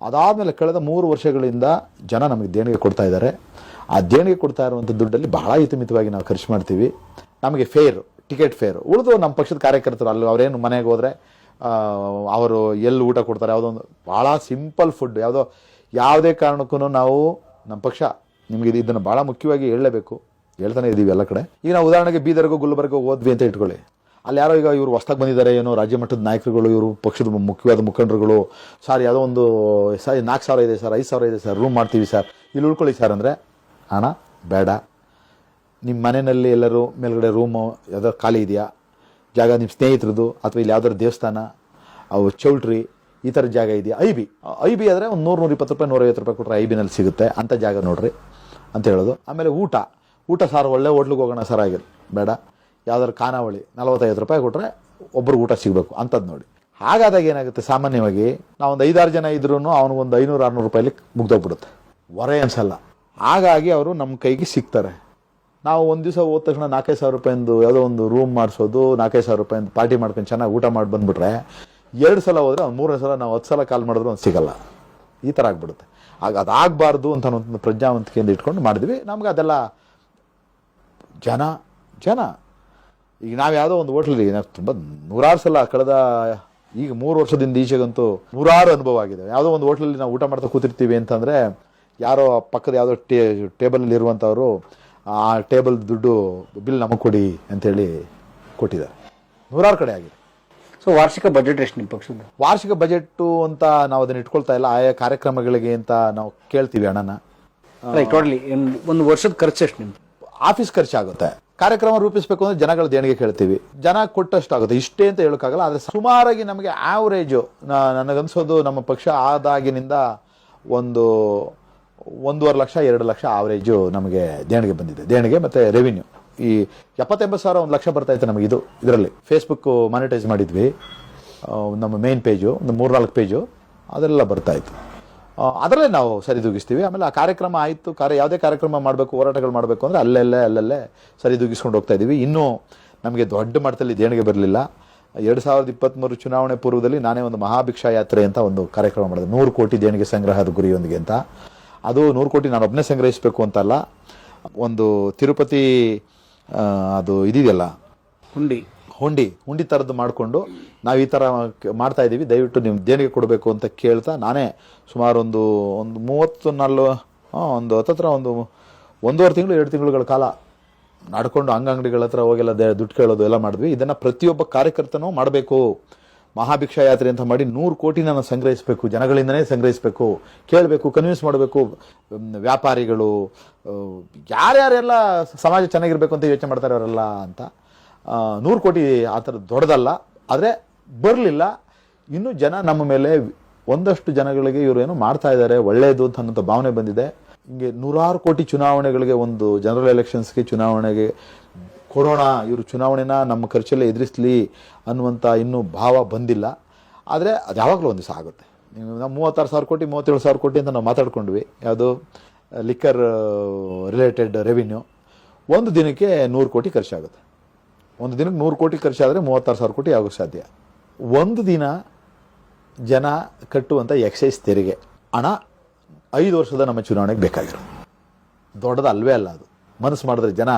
ಅದಾದಮೇಲೆ ಕಳೆದ 3 ವರ್ಷಗಳಿಂದ ಜನ ನಮಗೆ ದೇಣಿಗೆ ಕೊಡ್ತಾ ಇದ್ದಾರೆ. ಆ ದೇಣಿಗೆ ಕೊಡ್ತಾ ಇರುವಂಥ ದುಡ್ಡಲ್ಲಿ ಬಹಳ ಹಿತಮಿತವಾಗಿ ನಾವು ಖರ್ಚು ಮಾಡ್ತೀವಿ. ನಮಗೆ ಟಿಕೆಟ್ ಫೇರ್ ಉಳಿದು ನಮ್ಮ ಪಕ್ಷದ ಕಾರ್ಯಕರ್ತರು ಅಲ್ಲಿ ಅವರೇನು ಮನೆಗೆ ಹೋದರೆ ಅವರು ಎಲ್ಲಿ ಊಟ ಕೊಡ್ತಾರೆ, ಯಾವುದೋ ಒಂದು ಭಾಳ ಸಿಂಪಲ್ ಫುಡ್, ಯಾವುದೇ ಕಾರಣಕ್ಕೂ ನಾವು ನಮ್ಮ ಪಕ್ಷ ನಿಮಗೆ ಇದನ್ನು ಭಾಳ ಮುಖ್ಯವಾಗಿ ಹೇಳಲೇಬೇಕು, ಹೇಳ್ತಾನೆ ಇದ್ದೀವಿ ಎಲ್ಲ ಕಡೆ. ಈಗ ನಾವು ಉದಾಹರಣೆಗೆ ಬೀದರ್ಗೋ ಗುಲ್ಬರ್ಗೋ ಹೋದ್ವಿ ಅಂತ ಇಟ್ಕೊಳ್ಳಿ. ಅಲ್ಲಿ ಯಾರೋ ಈಗ ಇವರು ಹೊಸ್ದಾಗಿ ಬಂದಿದ್ದಾರೆ, ಏನೋ ರಾಜ್ಯ ಮಟ್ಟದ ನಾಯಕರುಗಳು, ಇವರು ಪಕ್ಷದ ಮುಖ್ಯವಾದ ಮುಖಂಡರುಗಳು, ಸರ್ ಯಾವುದೋ ಒಂದು 4,000 ಇದೆ ಸರ್, 5,000 ಇದೆ ಸರ್, ರೂಮ್ ಮಾಡ್ತೀವಿ ಸರ್, ಇಲ್ಲಿ ಉಳ್ಕೊಳ್ಳಿ ಸರ್ ಅಂದರೆ, ಹಣ ಬೇಡ. ನಿಮ್ಮ ಮನೆಯಲ್ಲಿ ಎಲ್ಲರೂ ಮೇಲ್ಗಡೆ ರೂಮು ಯಾವುದೋ ಖಾಲಿ ಇದೆಯಾ ಜಾಗ, ನಿಮ್ಮ ಸ್ನೇಹಿತರದ್ದು ಅಥವಾ ಇಲ್ಲಿ ಯಾವ್ದಾದ್ರು ದೇವಸ್ಥಾನ, ಅವು ಚೌಲ್ಟ್ರಿ ಈ ಥರ ಜಾಗ ಇದೆಯಾ, ಐ ಬಿ ಆದರೆ ಒಂದು 100-120 ರೂಪಾಯಿ 150 ರೂಪಾಯಿ ಕೊಟ್ಟರೆ ಐಬಿನಲ್ಲಿ ಸಿಗುತ್ತೆ, ಅಂಥ ಜಾಗ ನೋಡ್ರಿ ಅಂತ ಹೇಳೋದು. ಆಮೇಲೆ ಊಟ ಸಾರು ಒಳ್ಳೆ ಹೋಟ್ಲಿಗೆ ಹೋಗೋಣ ಸರ್ ಆಗಿಲ್ಲ, ಬೇಡ. ಯಾವ್ದಾದ್ರು ಖಾನಾವಳಿ 45 ರೂಪಾಯಿ ಕೊಟ್ಟರೆ ಒಬ್ಬರು ಊಟ ಸಿಗಬೇಕು ಅಂಥದ್ದು ನೋಡಿ. ಹಾಗಾದಾಗ ಏನಾಗುತ್ತೆ, ಸಾಮಾನ್ಯವಾಗಿ ನಾವೊಂದು 5-6 ಜನ ಇದ್ರೂ ಅವನಿಗೊಂದು 500-600 ರೂಪಾಯಿಲಿ ಮುಗ್ದೋಗ್ಬಿಡುತ್ತೆ, ಹೊರೆ ಅನ್ಸಲ್ಲ. ಹಾಗಾಗಿ ಅವರು ನಮ್ಮ ಕೈಗೆ ಸಿಗ್ತಾರೆ. ನಾವು ಒಂದು ದಿವಸ ಹೋದ ತಕ್ಷಣ 4,000-5,000 ರೂಪಾಯಿಂದು ಯಾವುದೋ ಒಂದು ರೂಮ್ ಮಾಡಿಸೋದು, 4,000-5,000 ರೂಪಾಯಿಂದ ಪಾರ್ಟಿ ಮಾಡ್ಕೊಂಡು ಚೆನ್ನಾಗಿ ಊಟ ಮಾಡಿ ಬಂದುಬಿಟ್ರೆ 2 ಸಲ ಹೋದರೆ ಒಂದು 3ನೇ ಸಲ ನಾವು 10 ಸಲ ಕಾಲ್ ಮಾಡಿದ್ರು ಒಂದು ಸಿಗಲ್ಲ. ಈ ಥರ ಆಗ್ಬಿಡುತ್ತೆ. ಆಗ ಅದಾಗಬಾರ್ದು ಅಂತ ಒಂದು ಪ್ರಜ್ಞಾವಂತಿಕೆಯಿಂದ ಇಟ್ಕೊಂಡು ಮಾಡಿದ್ವಿ. ನಮ್ಗೆ ಅದೆಲ್ಲ ಜನ ಈಗ ನಾವು ಯಾವುದೋ ಒಂದು ಹೋಟ್ಲಲ್ಲಿ ನಾವು ತುಂಬ 100 ಸಲ ಕಳೆದ ಈಗ 3 ವರ್ಷದಿಂದ ಈಚೆಗಂತೂ 100 ಅನುಭವ ಆಗಿದೆ. ಯಾವುದೋ ಒಂದು ಹೋಟ್ಲಲ್ಲಿ ನಾವು ಊಟ ಮಾಡ್ತಾ ಕೂತಿರ್ತೀವಿ ಅಂತಂದರೆ ಯಾರೋ ಪಕ್ಕದ ಯಾವುದೋ ಟೇಬಲಲ್ಲಿ ಇರುವಂಥವರು ಆ ಟೇಬಲ್ ದುಡ್ಡು ಬಿಲ್ ನಮಗೆ ಕೊಡಿ ಅಂತೇಳಿ ಕೊಟ್ಟಿದ್ದಾರೆ. 100 ಕಡೆ ಆಗಿದೆ. ಸೊ ವಾರ್ಷಿಕ ಬಜೆಟ್ ಎಷ್ಟು ನಿಮ್ಮ ಪಕ್ಷದ? ವಾರ್ಷಿಕ ಬಜೆಟ್ಟು ಅಂತ ನಾವು ಅದನ್ನು ಇಟ್ಕೊಳ್ತಾ ಇಲ್ಲ. ಆಯಾ ಕಾರ್ಯಕ್ರಮಗಳಿಗೆ ಅಂತ ನಾವು ಕೇಳ್ತೀವಿ ಹಣನ. ಟೋಟಲಿ ಒಂದು ವರ್ಷದ ಖರ್ಚು ಎಷ್ಟು ನಿಮ್ದು? ಆಫೀಸ್ ಖರ್ಚಾಗುತ್ತೆ. ಕಾರ್ಯಕ್ರಮ ರೂಪಿಸಬೇಕು ಅಂದರೆ ಜನಗಳ ದೇಣಿಗೆ ಕೇಳ್ತೀವಿ, ಜನ ಕೊಟ್ಟಷ್ಟು ಆಗುತ್ತೆ. ಇಷ್ಟೇ ಅಂತ ಹೇಳೋಕ್ಕಾಗಲ್ಲ. ಆದರೆ ಸುಮಾರಾಗಿ ನಮಗೆ ಆವ್ರೇಜು ನನಗನ್ಸೋದು ನಮ್ಮ ಪಕ್ಷ ಆದಾಗಿನಿಂದ ಒಂದು 1.5 ಲಕ್ಷ 2 ಲಕ್ಷ ಆವ್ರೇಜು ನಮಗೆ ದೇಣಿಗೆ ಬಂದಿದೆ. ದೇಣಿಗೆ ಮತ್ತು ರೆವಿನ್ಯೂ ಈ 70-80 ಸಾವಿರ 1 ಲಕ್ಷ ಬರ್ತಾಯಿತ್ತು ನಮಗೆ. ಇದರಲ್ಲಿ ಫೇಸ್ಬುಕ್ ಮಾನಿಟೈಸ್ ಮಾಡಿದ್ವಿ, ನಮ್ಮ ಮೇನ್ ಪೇಜು ಒಂದು 3-4 ಪೇಜು ಅದೆಲ್ಲ ಬರ್ತಾಯಿತ್ತು. ಅದರಲ್ಲೇ ನಾವು ಸರಿದೂಗಿಸ್ತೀವಿ. ಆಮೇಲೆ ಆ ಕಾರ್ಯಕ್ರಮ ಆಯಿತು, ಯಾವುದೇ ಕಾರ್ಯಕ್ರಮ ಮಾಡಬೇಕು, ಹೋರಾಟಗಳು ಮಾಡಬೇಕು ಅಂದರೆ ಅಲ್ಲಲ್ಲೇ ಸರಿದೂಗಿಸ್ಕೊಂಡು ಹೋಗ್ತಾ ಇದ್ದೀವಿ. ಇನ್ನೂ ನಮಗೆ ದೊಡ್ಡ ಮಟ್ಟದಲ್ಲಿ ದೇಣಿಗೆ ಬರಲಿಲ್ಲ. 2023 ಚುನಾವಣೆ ಪೂರ್ವದಲ್ಲಿ ನಾನೇ ಒಂದು ಮಹಾಭಿಕ್ಷಾ ಯಾತ್ರೆ ಅಂತ ಒಂದು ಕಾರ್ಯಕ್ರಮ ಮಾಡಿದೆ, 100 ಕೋಟಿ ದೇಣಿಗೆ ಸಂಗ್ರಹದ ಗುರಿಯೊಂದಿಗೆ ಅಂತ. ಅದು 100 ಕೋಟಿ ನಾನು ಒಬ್ಬನೇ ಸಂಗ್ರಹಿಸಬೇಕು ಅಂತಲ್ಲ, ಒಂದು ತಿರುಪತಿ ಅದು ಇದೆಯಲ್ಲ ಹುಂಡಿ ಥರದ್ದು ಮಾಡಿಕೊಂಡು ನಾವು ಈ ಥರ ಮಾಡ್ತಾ ಇದ್ದೀವಿ, ದಯವಿಟ್ಟು ನೀವು ದೇಣಿಗೆ ಕೊಡಬೇಕು ಅಂತ ಕೇಳ್ತಾ ನಾನೇ ಸುಮಾರು ಒಂದು 1.5 ತಿಂಗಳು 2 ತಿಂಗಳುಗಳ ಕಾಲ ನಡ್ಕೊಂಡು ಅಂಗಡಿಗಳ ಹತ್ರ ಹೋಗೆಲ್ಲ ದುಡ್ಡು ಕೇಳೋದು ಎಲ್ಲ ಮಾಡಿದ್ವಿ. ಇದನ್ನು ಪ್ರತಿಯೊಬ್ಬ ಕಾರ್ಯಕರ್ತನೂ ಮಾಡಬೇಕು. ಮಹಾಭಿಕ್ಷಾ ಯಾತ್ರೆ ಅಂತ ಮಾಡಿ 100 ಕೋಟಿ ನಾನು ಸಂಗ್ರಹಿಸಬೇಕು, ಜನಗಳಿಂದನೇ ಸಂಗ್ರಹಿಸಬೇಕು, ಕೇಳಬೇಕು, ಕನ್ವಿನ್ಸ್ ಮಾಡಬೇಕು. ವ್ಯಾಪಾರಿಗಳು ಯಾರ್ಯಾರೆಲ್ಲ ಸಮಾಜ ಚೆನ್ನಾಗಿರ್ಬೇಕು ಅಂತ ಯೋಚನೆ ಮಾಡ್ತಾರೆ ಅವರೆಲ್ಲ ಅಂತ. 100 ಕೋಟಿ ಆ ಥರ ದೊಡ್ಡದಲ್ಲ, ಆದರೆ ಬರಲಿಲ್ಲ. ಇನ್ನೂ ಜನ ನಮ್ಮ ಮೇಲೆ ಒಂದಷ್ಟು ಜನಗಳಿಗೆ ಇವರು ಏನೋ ಮಾಡ್ತಾ ಇದ್ದಾರೆ ಒಳ್ಳೆಯದು ಅಂತ ಅನ್ನೋಂಥ ಭಾವನೆ ಬಂದಿದೆ. ಹಿಂಗೆ 100 ಕೋಟಿ ಚುನಾವಣೆಗಳಿಗೆ, ಒಂದು ಜನರಲ್ ಎಲೆಕ್ಷನ್ಸ್ಗೆ ಚುನಾವಣೆಗೆ ಕೊಡೋಣ, ಇವರು ಚುನಾವಣೆನ ನಮ್ಮ ಖರ್ಚಲ್ಲೇ ಎದುರಿಸಲಿ ಅನ್ನುವಂಥ ಇನ್ನೂ ಭಾವ ಬಂದಿಲ್ಲ. ಆದರೆ ಅದು ಯಾವಾಗಲೂ ಒಂದು ದಿವಸ ಆಗುತ್ತೆ. ನಾವು 36,000 ಕೋಟಿ 37,000 ಕೋಟಿ ಅಂತ ನಾವು ಮಾತಾಡ್ಕೊಂಡ್ವಿ, ಯಾವುದು ಲಿಕ್ಕರ್ ರಿಲೇಟೆಡ್ ರೆವಿನ್ಯೂ. ಒಂದು ದಿನಕ್ಕೆ 100 ಕೋಟಿ ಖರ್ಚಾಗುತ್ತೆ. ಒಂದು ದಿನಕ್ಕೆ 100 ಕೋಟಿ ಖರ್ಚಾದರೆ 36,000 ಕೋಟಿ ಆಗೋಕ್ಕೆ ಸಾಧ್ಯ. ಒಂದು ದಿನ ಜನ ಕಟ್ಟುವಂಥ ಎಕ್ಸೈಸ್ ತೆರಿಗೆ ಹಣ 5 ವರ್ಷದ ನಮ್ಮ ಚುನಾವಣೆಗೆ ಬೇಕಾಗಿರೋ ದೊಡ್ಡದು ಅಲ್ವೇ ಅಲ್ಲ. ಅದು ಮನಸ್ಸು ಮಾಡಿದ್ರೆ ಜನ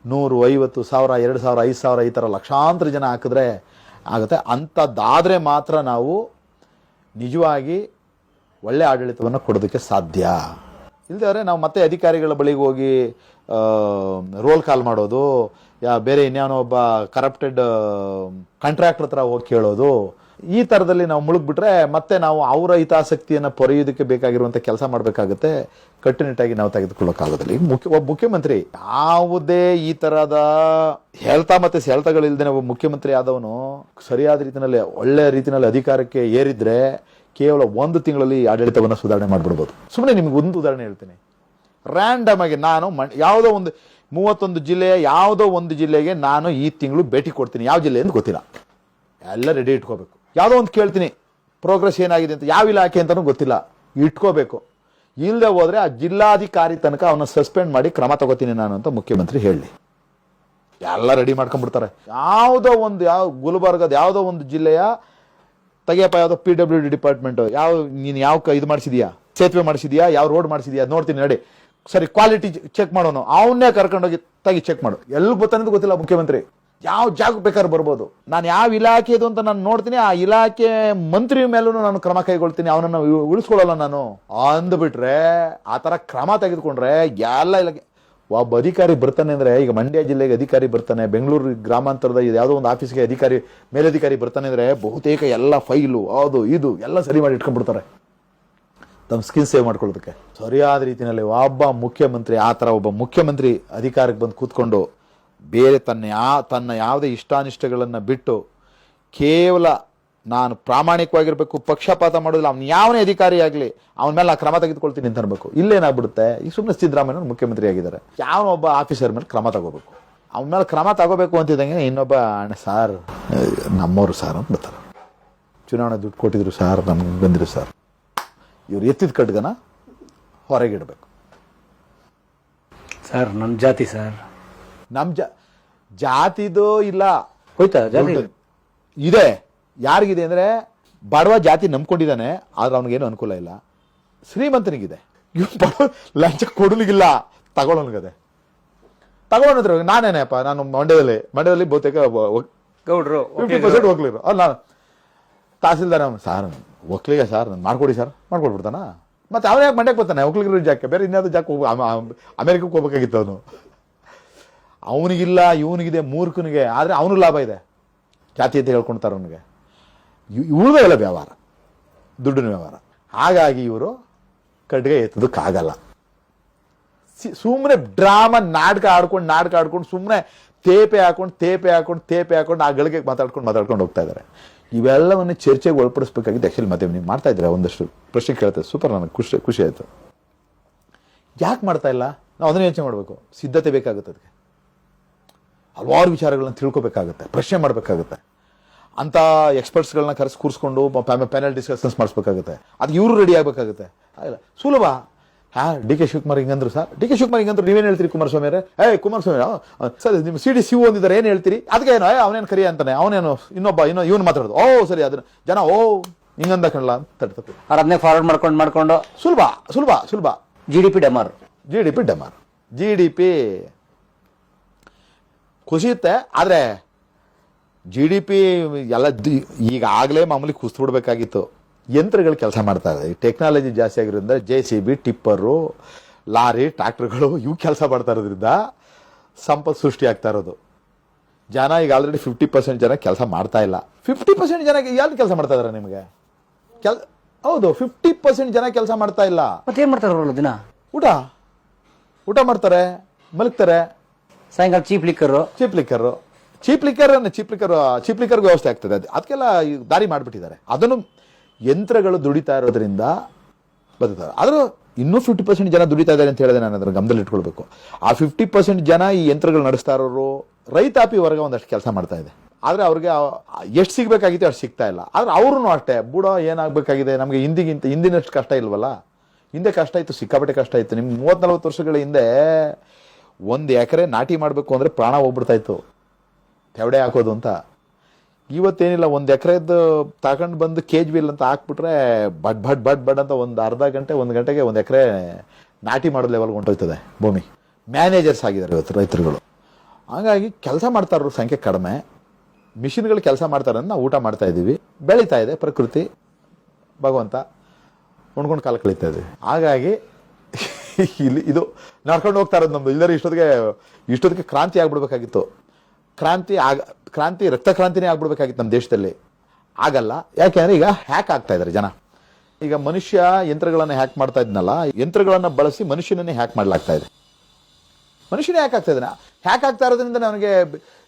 100, 50, 1000, 2000, 5000 ಈ ಥರ ಲಕ್ಷಾಂತರ ಜನ ಹಾಕಿದ್ರೆ ಆಗುತ್ತೆ. ಅಂಥದ್ದಾದರೆ ಮಾತ್ರ ನಾವು ನಿಜವಾಗಿ ಒಳ್ಳೆ ಆಡಳಿತವನ್ನು ಕೊಡೋದಕ್ಕೆ ಸಾಧ್ಯ. ಇಲ್ಲದೆ ನಾವು ಮತ್ತೆ ಅಧಿಕಾರಿಗಳ ಬಳಿಗೆ ಹೋಗಿ ರೋಲ್ ಕಾಲ್ ಮಾಡೋದು, ಬೇರೆ ಇನ್ಯಾವನೋ ಒಬ್ಬ ಕರಪ್ಟೆಡ್ ಕಾಂಟ್ರಾಕ್ಟರ್ ಹತ್ರ ಹೋಗಿ ಕೇಳೋದು, ಈ ಥರದಲ್ಲಿ ನಾವು ಮುಳುಗ್ಬಿಟ್ರೆ ಮತ್ತೆ ನಾವು ಅವರ ಹಿತಾಸಕ್ತಿಯನ್ನು ಪೊರೆಯೋದಕ್ಕೆ ಬೇಕಾಗಿರುವಂಥ ಕೆಲಸ ಮಾಡಬೇಕಾಗುತ್ತೆ. ಕಟ್ಟುನಿಟ್ಟಾಗಿ ನಾವು ತೆಗೆದುಕೊಳ್ಳೋಕ್ಕಾಗೋದಿಲ್ಲ. ಈಗ ಒಬ್ಬ ಮುಖ್ಯಮಂತ್ರಿ ಯಾವುದೇ ಈ ಥರದ ಹೇಳ್ತಾ ಮತ್ತೆ ಸೆಳ್ತಗಳಿಲ್ದೇನೆ ಒಬ್ಬ ಮುಖ್ಯಮಂತ್ರಿ ಆದವನು ಸರಿಯಾದ ರೀತಿಯಲ್ಲಿ ಒಳ್ಳೆಯ ರೀತಿಯಲ್ಲಿ ಅಧಿಕಾರಕ್ಕೆ ಏರಿದ್ರೆ ಕೇವಲ 1 ತಿಂಗಳಲ್ಲಿ ಆಡಳಿತವನ್ನು ಸುಧಾರಣೆ ಮಾಡಿಬಿಡ್ಬೋದು. ಸುಮ್ಮನೆ ನಿಮ್ಗೆ ಒಂದು ಉದಾಹರಣೆ ಹೇಳ್ತೀನಿ. ರ್ಯಾಂಡಮ್ ಆಗಿ ನಾನು ಯಾವುದೋ ಒಂದು 31 ಜಿಲ್ಲೆಯ ಯಾವುದೋ ಒಂದು ಜಿಲ್ಲೆಗೆ ನಾನು ಈ ತಿಂಗಳು ಭೇಟಿ ಕೊಡ್ತೀನಿ. ಯಾವ ಜಿಲ್ಲೆ ಅಂತ ಗೊತ್ತಿಲ್ಲ, ಎಲ್ಲ ರೆಡಿ ಇಟ್ಕೋಬೇಕು. ಯಾವುದೋ ಒಂದು ಕೇಳ್ತೀನಿ, ಪ್ರೋಗ್ರೆಸ್ ಏನಾಗಿದೆ ಅಂತ, ಯಾವ ಇಲಾಖೆ ಅಂತಲೂ ಗೊತ್ತಿಲ್ಲ, ಇಟ್ಕೋಬೇಕು. ಇಲ್ಲದೆ ಹೋದರೆ ಆ ಜಿಲ್ಲಾಧಿಕಾರಿ ತನಕ ಅವನ್ನ ಸಸ್ಪೆಂಡ್ ಮಾಡಿ ಕ್ರಮ ತಗೋತೀನಿ ನಾನು ಅಂತ ಮುಖ್ಯಮಂತ್ರಿ ಹೇಳಿ. ಎಲ್ಲ ರೆಡಿ ಮಾಡ್ಕೊಂಡ್ಬಿಡ್ತಾರೆ. ಯಾವುದೋ ಒಂದು ಗುಲ್ಬರ್ಗದ ಯಾವುದೋ ಒಂದು ಜಿಲ್ಲೆಯ ತೆಗೆಯಪ್ಪ, ಯಾವುದೋ PWD ಡಿಪಾರ್ಟ್ಮೆಂಟ್, ನೀನು ಯಾವ ಇದು ಮಾಡಿಸಿದ್ಯಾ, ಸೇತುವೆ ಮಾಡಿಸಿದ್ಯಾ, ಯಾವ ರೋಡ್ ಮಾಡಿಸಿದ್ಯಾ ನೋಡ್ತೀನಿ ನಡಿ, ಸರಿ ಕ್ವಾಲಿಟಿ ಚೆಕ್ ಮಾಡೋನು, ಅವನ್ನೇ ಕರ್ಕೊಂಡೋಗಿ ತೆಗಿ ಚೆಕ್ ಮಾಡು. ಎಲ್ಲಿ ಗೊತ್ತಾನದು ಗೊತ್ತಿಲ್ಲ ಮುಖ್ಯಮಂತ್ರಿ. ಯಾವ ಜಾಗ ಬೇಕಾದ್ರೆ ಬರ್ಬೋದು. ನಾನು ಯಾವ ಇಲಾಖೆದು ಅಂತ ನಾನು ನೋಡ್ತೀನಿ, ಆ ಇಲಾಖೆ ಮಂತ್ರಿ ಮೇಲೂ ನಾನು ಕ್ರಮ ಕೈಗೊಳ್ತೀನಿ, ಅವನನ್ನು ಉಳಿಸ್ಕೊಳ್ಳಲ್ಲ ನಾನು ಅಂದ್ಬಿಟ್ರೆ, ಆ ಥರ ಕ್ರಮ ತೆಗೆದುಕೊಂಡ್ರೆ ಎಲ್ಲ ಇಲಾಖೆ ಒಬ್ಬ ಅಧಿಕಾರಿ ಬರ್ತಾನೆ ಅಂದರೆ, ಈಗ ಮಂಡ್ಯ ಜಿಲ್ಲೆಗೆ ಅಧಿಕಾರಿ ಬರ್ತಾನೆ, ಬೆಂಗಳೂರು ಗ್ರಾಮಾಂತರದ ಯಾವುದೋ ಒಂದು ಆಫೀಸ್ಗೆ ಅಧಿಕಾರಿ ಮೇಲಧಿಕಾರಿ ಬರ್ತಾನೆ ಅಂದರೆ ಬಹುತೇಕ ಎಲ್ಲ ಫೈಲು ಅದು ಇದು ಎಲ್ಲ ಸರಿ ಮಾಡಿ ಇಟ್ಕೊಂಡ್ಬಿಡ್ತಾರೆ ತಮ್ಮ ಸ್ಕಿನ್ ಸೇವ್ ಮಾಡ್ಕೊಳ್ಳೋದಕ್ಕೆ. ಸರಿಯಾದ ರೀತಿಯಲ್ಲಿ ಒಬ್ಬ ಮುಖ್ಯಮಂತ್ರಿ, ಆ ಥರ ಒಬ್ಬ ಮುಖ್ಯಮಂತ್ರಿ ಅಧಿಕಾರಕ್ಕೆ ಬಂದು ಕೂತ್ಕೊಂಡು ಬೇರೆ ತನ್ನ ಯಾವುದೇ ಇಷ್ಟಾನಿಷ್ಟಗಳನ್ನು ಬಿಟ್ಟು ಕೇವಲ ನಾನು ಪ್ರಾಮಾಣಿಕವಾಗಿರಬೇಕು, ಪಕ್ಷಪಾತ ಮಾಡೋದಿಲ್ಲ, ಅವ್ನು ಯಾವನೇ ಅಧಿಕಾರಿ ಆಗಲಿ ಅವನ ಮೇಲೆ ನಾನು ಕ್ರಮ ತೆಗೆದುಕೊಳ್ತೀನಿ ಅಂತ ಅನ್ಬೇಕು. ಇಲ್ಲೇನಾಗ್ಬಿಡುತ್ತೆ, ಈಗ ಸುಮ್ಮನೆ ಸಿದ್ದರಾಮಯ್ಯ ಮುಖ್ಯಮಂತ್ರಿ ಆಗಿದ್ದಾರೆ, ಯಾವನೊಬ್ಬ ಆಫೀಸರ್ ಮೇಲೆ ಕ್ರಮ ತಗೋಬೇಕು, ಅವನ ಮೇಲೆ ಕ್ರಮ ತಗೋಬೇಕು ಅಂತಿದ್ದಂಗೆ ಇನ್ನೊಬ್ಬ ಸಾರ್ ನಮ್ಮವರು ಸಾರ್ ಅಂತ ಬರ್ತಾರೆ. ಚುನಾವಣೆ ದುಡ್ಡು ಕೊಟ್ಟಿದ್ರು ಸಾರ್, ನಮ್ಗೆ ಬಂದಿರು ಸಾರ್. ಇವ್ರು ಎತ್ತಿದ ಕಡ್ಗನ ಹೊರಗಿಡಬೇಕು. ಸರ್ ನಮ್ಮ ಜಾತಿ ಸರ್, ನಮ್ಮ ಜಾತಿದು ಇಲ್ಲ, ಹೋಯ್ತಾ ಜಾತಿ ಇದೆ. ಯಾರಿಗಿದೆ ಅಂದರೆ ಬಡವ ಜಾತಿ ನಂಬ್ಕೊಂಡಿದ್ದಾನೆ, ಆದ್ರೆ ಅವನಿಗೇನು ಅನುಕೂಲ ಇಲ್ಲ. ಶ್ರೀಮಂತನಿಗಿದೆ, ಬಡವ ಲಂಚ ಕೊಡಲಿಗಿಲ್ಲ, ತಗೊಳ್ಳೋನ್ಗದೆ ತಗೊಳ್ಳೋದ್ರ. ನಾನೇನಪ್ಪ, ನಾನು ಮಂಡ್ಯದಲ್ಲಿ ಬಹುತೇಕ ಗೌಡ್ರು 50% ಹೋಗ್ಲಿರು. ಅಲ್ಲ ನಾನು ತಹಸೀಲ್ದಾರ್ ಸಾರ್ ಒಕ್ಲಿಗೆ ಸರ್ ನಾನು ಮಾಡ್ಕೊಡಿ ಸರ್, ಮಾಡ್ಕೊಡ್ಬಿಡ್ತಾನ. ಮತ್ತೆ ಅವನೇ ಯಾಕೆ ಮಂಡ್ಯಕ್ಕೆ ಬರ್ತಾನೆ, ಒಕ್ಲಿಗರು ಜಾಕೆ ಬೇರೆ ಇನ್ಯಾವುದು ಜಾಕ್ ಅಮೆರಿಕಕ್ಕೆ ಹೋಗ್ಬೇಕಾಗಿತ್ತು ಅವನು. ಅವನಿಗಿಲ್ಲ, ಇವನಿಗಿದೆ ಮೂರ್ಖನಿಗೆ. ಆದರೆ ಅವನಿಗೆ ಲಾಭ ಇದೆ, ಜಾತಿ ಅಂತ ಹೇಳ್ಕೊಳ್ತಾರೆ ಅವನಿಗೆ. ಇವ್ರದೆಲ್ಲ ವ್ಯವಹಾರ, ದುಡ್ಡಿನ ವ್ಯವಹಾರ. ಹಾಗಾಗಿ ಇವರು ಕಡ್ಗೆ ಎತ್ತೋದಕ್ಕಾಗಲ್ಲ. ಸುಮ್ಮನೆ ಡ್ರಾಮಾ ನಾಟಕ ಆಡ್ಕೊಂಡು ಸುಮ್ಮನೆ ತೇಪೆ ಹಾಕೊಂಡು ಆ ಗಳಿಗೆ ಮಾತಾಡ್ಕೊಂಡು ಹೋಗ್ತಾ ಇದ್ದಾರೆ. ಇವೆಲ್ಲವನ್ನು ಚರ್ಚೆಗೆ ಒಳಪಡಿಸ್ಬೇಕಾಗಿದ್ದು ಆ್ಯಕ್ಚುಲಿ ಮತ್ತೆ ನೀವು ಮಾಡ್ತಾ ಇದ್ರೆ ಒಂದಷ್ಟು ಪ್ರಶ್ನೆ ಕೇಳ್ತಾರೆ. ಸೂಪರ್, ನನಗೆ ಖುಷಿ ಆಯಿತು. ಯಾಕೆ ಮಾಡ್ತಾ ಇಲ್ಲ? ನಾವು ಅದನ್ನ ಯೋಚನೆ ಮಾಡಬೇಕು. ಸಿದ್ಧತೆ ಬೇಕಾಗುತ್ತೆ, ಅದಕ್ಕೆ ಹಲವಾರು ವಿಚಾರಗಳನ್ನ ತಿಳ್ಕೊಬೇಕಾಗುತ್ತೆ, ಪ್ರಶ್ನೆ ಮಾಡಬೇಕಾಗುತ್ತೆ, ಅಂಥ ಎಕ್ಸ್ಪರ್ಟ್ಸ್ಗಳನ್ನ ಕೂರಿಸ್ಕೊಂಡು ಪ್ಯಾನೆಲ್ ಡಿಸ್ಕಷನ್ಸ್ ಮಾಡಿಸ್ಬೇಕಾಗುತ್ತೆ. ಅದಕ್ಕೆ ಇವರು ರೆಡಿ ಆಗಬೇಕಾಗುತ್ತೆ. ಇಲ್ಲ ಸುಲಭ, ಡಿ ಕೆ ಶಿವಕುಮಾರ್ ಹಿಂಗಂದ್ರು ಸರ್, ಡಿ ಕೆ ಶಿವಕುಮಾರ್ ಹಿಂಗಂದ್ರು ನೀವೇನು ಹೇಳ್ತೀರಿ ಕುಮಾರಸ್ವಾಮಿ ಅವರೇ? ಕುಮಾರಸ್ವಾಮಿ ಸರ್ ನಿಮ್ಮ ಸಿ ಡಿ ಸಿ ಒಂದಿದ್ದಾರೆ ಏನು ಹೇಳ್ತೀರಿ? ಅದಕ್ಕೆ ಏನೋ ಅವನೇನು ಕರಿಯ ಅಂತಾನೆ, ಅವನೇನು ಇವನು ಮಾತಾಡೋದು. ಸರಿ ಅದನ್ನ ಜನ ಹಿಂಗಂದ ಕಣಲ್ಲ ಅಂತ ತಡ್ತದೆ. ಅದನ್ನೇ ಫಾರ್ವರ್ಡ್ ಮಾಡ್ಕೊಂಡು ಸುಲಭ ಜಿ ಡಿ ಪಿ ಡಮಾರ್ ಜಿ ಡಿ ಪಿ ಕುಸಿಯುತ್ತೆ. ಆದರೆ ಜಿ ಡಿ ಪಿ ಎಲ್ಲ ಈಗಾಗಲೇ ಮಾಮೂಲಿ ಕುಸ್ತು ಬಿಡಬೇಕಾಗಿತ್ತು. ಯಂತ್ರಗಳು ಕೆಲಸ ಮಾಡ್ತಾ ಇದೆ, ಟೆಕ್ನಾಲಜಿ ಜಾಸ್ತಿ ಆಗಿರೋದ್ರಿಂದ JCB, ಟಿಪ್ಪರು, ಲಾರಿ, ಟ್ರ್ಯಾಕ್ಟರ್ಗಳು ಇವು ಕೆಲಸ ಮಾಡ್ತಾ ಇರೋದ್ರಿಂದ ಸಂಪತ್ತು ಸೃಷ್ಟಿ ಆಗ್ತಾ ಇರೋದು. ಜನ ಈಗ ಆಲ್ರೆಡಿ 50% ಜನ ಕೆಲಸ ಮಾಡ್ತಾ ಇಲ್ಲ. 50% ಜನ ಯಾರು ಕೆಲಸ ಮಾಡ್ತಾ ಇದಾರೆ ನಿಮಗೆ? ಹೌದು, 50% ಜನ ಕೆಲಸ ಮಾಡ್ತಾ ಇಲ್ಲ. ಮತ್ತೇನ್ ಮಾಡ್ತಾರ ದಿನ? ಊಟ ಮಾಡ್ತಾರೆ, ಮಲಗ್ತಾರೆ, ಸಾಯಂಕಾಲ ಚೀಪ್ ಲಿಕ್ಕರ್ ವ್ಯವಸ್ಥೆ ಆಗ್ತದೆ. ಅದಕ್ಕೆಲ್ಲ ದಾರಿ ಮಾಡಿಬಿಟ್ಟಿದ್ದಾರೆ. ಅದನ್ನು ಯಂತ್ರಗಳು ದುಡಿತಾ ಇರೋದ್ರಿಂದ ಬದುಕ್ತಾರೆ. ಆದರೂ ಇನ್ನೂ 50% ಜನ ದುಡಿತಾ ಇದ್ದಾರೆ ಅಂತ ಹೇಳಿದೆ. ನಾನು ಅದರ ಗಮನದಲ್ಲಿ ಇಟ್ಕೊಳ್ಬೇಕು. ಆ 50% ಜನ ಈ ಯಂತ್ರಗಳು ನಡೆಸ್ತಾ ಇರೋರು ರೈತಾಪಿ ವರ್ಗ ಒಂದಷ್ಟು ಕೆಲಸ ಮಾಡ್ತಾ ಇದೆ. ಆದರೆ ಅವ್ರಿಗೆ ಎಷ್ಟು ಸಿಗ್ಬೇಕಾಗಿತ್ತು ಅಷ್ಟು ಸಿಗ್ತಾ ಇಲ್ಲ. ಆದ್ರೆ ಅವ್ರೂ ಅಷ್ಟೇ ಬುಡ ಏನಾಗಬೇಕಾಗಿದೆ, ನಮಗೆ ಹಿಂದಿನಷ್ಟು ಕಷ್ಟ ಇಲ್ವಲ್ಲ. ಹಿಂದೆ ಕಷ್ಟ ಇತ್ತು, ಸಿಕ್ಕಾಪಟ್ಟೆ ಕಷ್ಟ ಇತ್ತು. ನಿಮ್ಗೆ 30-40 ವರ್ಷಗಳ ಹಿಂದೆ 1 ಎಕರೆ ನಾಟಿ ಮಾಡಬೇಕು ಅಂದರೆ ಪ್ರಾಣ ಹೋಗ್ಬಿಡ್ತಾ ಇತ್ತು, ತೆವಡೆ ಹಾಕೋದು ಅಂತ. ಇವತ್ತೇನಿಲ್ಲ, 1 ಎಕರೆದ್ದು ತಗೊಂಡು ಬಂದು KG ಅಂತ ಹಾಕ್ಬಿಟ್ರೆ ಬಡ್ ಅಂತ ಒಂದು ಅರ್ಧ ಗಂಟೆ 1 ಗಂಟೆಗೆ 1 ಎಕರೆ ನಾಟಿ ಮಾಡೋ ಲೆವೆಲ್ಗೆ ಹೊಂಟೋಯ್ತದೆ ಭೂಮಿ. ಮ್ಯಾನೇಜರ್ಸ್ ಆಗಿದ್ದಾರೆ ಇವತ್ತು ರೈತರುಗಳು. ಹಾಗಾಗಿ ಕೆಲಸ ಮಾಡ್ತಾ ಇರೋ ಸಂಖ್ಯೆ ಕಡಿಮೆ, ಮಿಷಿನ್ಗಳು ಕೆಲಸ ಮಾಡ್ತಾರೆ ಅಂತ ನಾವು ಊಟ ಮಾಡ್ತಾ ಇದ್ದೀವಿ. ಬೆಳೀತಾ ಇದೆ ಪ್ರಕೃತಿ, ಭಗವಂತ ಉಣ್ಕೊಂಡು ಕಾಲ ಕಳೀತಾ ಇದ್ದೀವಿ. ಹಾಗಾಗಿ ಇದು ನಡ್ಕೊಂಡು ಹೋಗ್ತಾ ಇರೋದು ನಮ್ದು. ಇಲ್ಲದ್ರೆ ಇಷ್ಟೊತ್ತಿಗೆ ಕ್ರಾಂತಿ ಆಗ್ಬಿಡ್ಬೇಕಾಗಿತ್ತು. ಕ್ರಾಂತಿ ರಕ್ತ ಕ್ರಾಂತಿನೇ ಆಗ್ಬಿಡ್ಬೇಕಾಗಿತ್ತು ನಮ್ಮ ದೇಶದಲ್ಲಿ. ಆಗಲ್ಲ. ಯಾಕೆಂದ್ರೆ ಈಗ ಹ್ಯಾಕ್ ಆಗ್ತಾ ಇದ್ದಾರೆ ಜನ. ಈಗ ಮನುಷ್ಯ ಯಂತ್ರಗಳನ್ನು ಹ್ಯಾಕ್ ಮಾಡ್ತಾ ಇದ್ನಲ್ಲ, ಯಂತ್ರಗಳನ್ನು ಬಳಸಿ ಮನುಷ್ಯನನ್ನೇ ಹ್ಯಾಕ್ ಮಾಡ್ಲಾಗ್ತಾ ಇದೆ. ಮನುಷ್ಯನೇ ಹ್ಯಾಕ್ ಆಗ್ತಾ ಇದ್ದಾನೆ. ಹ್ಯಾಕ್ ಆಗ್ತಾ ಇರೋದ್ರಿಂದ ಅವನಿಗೆ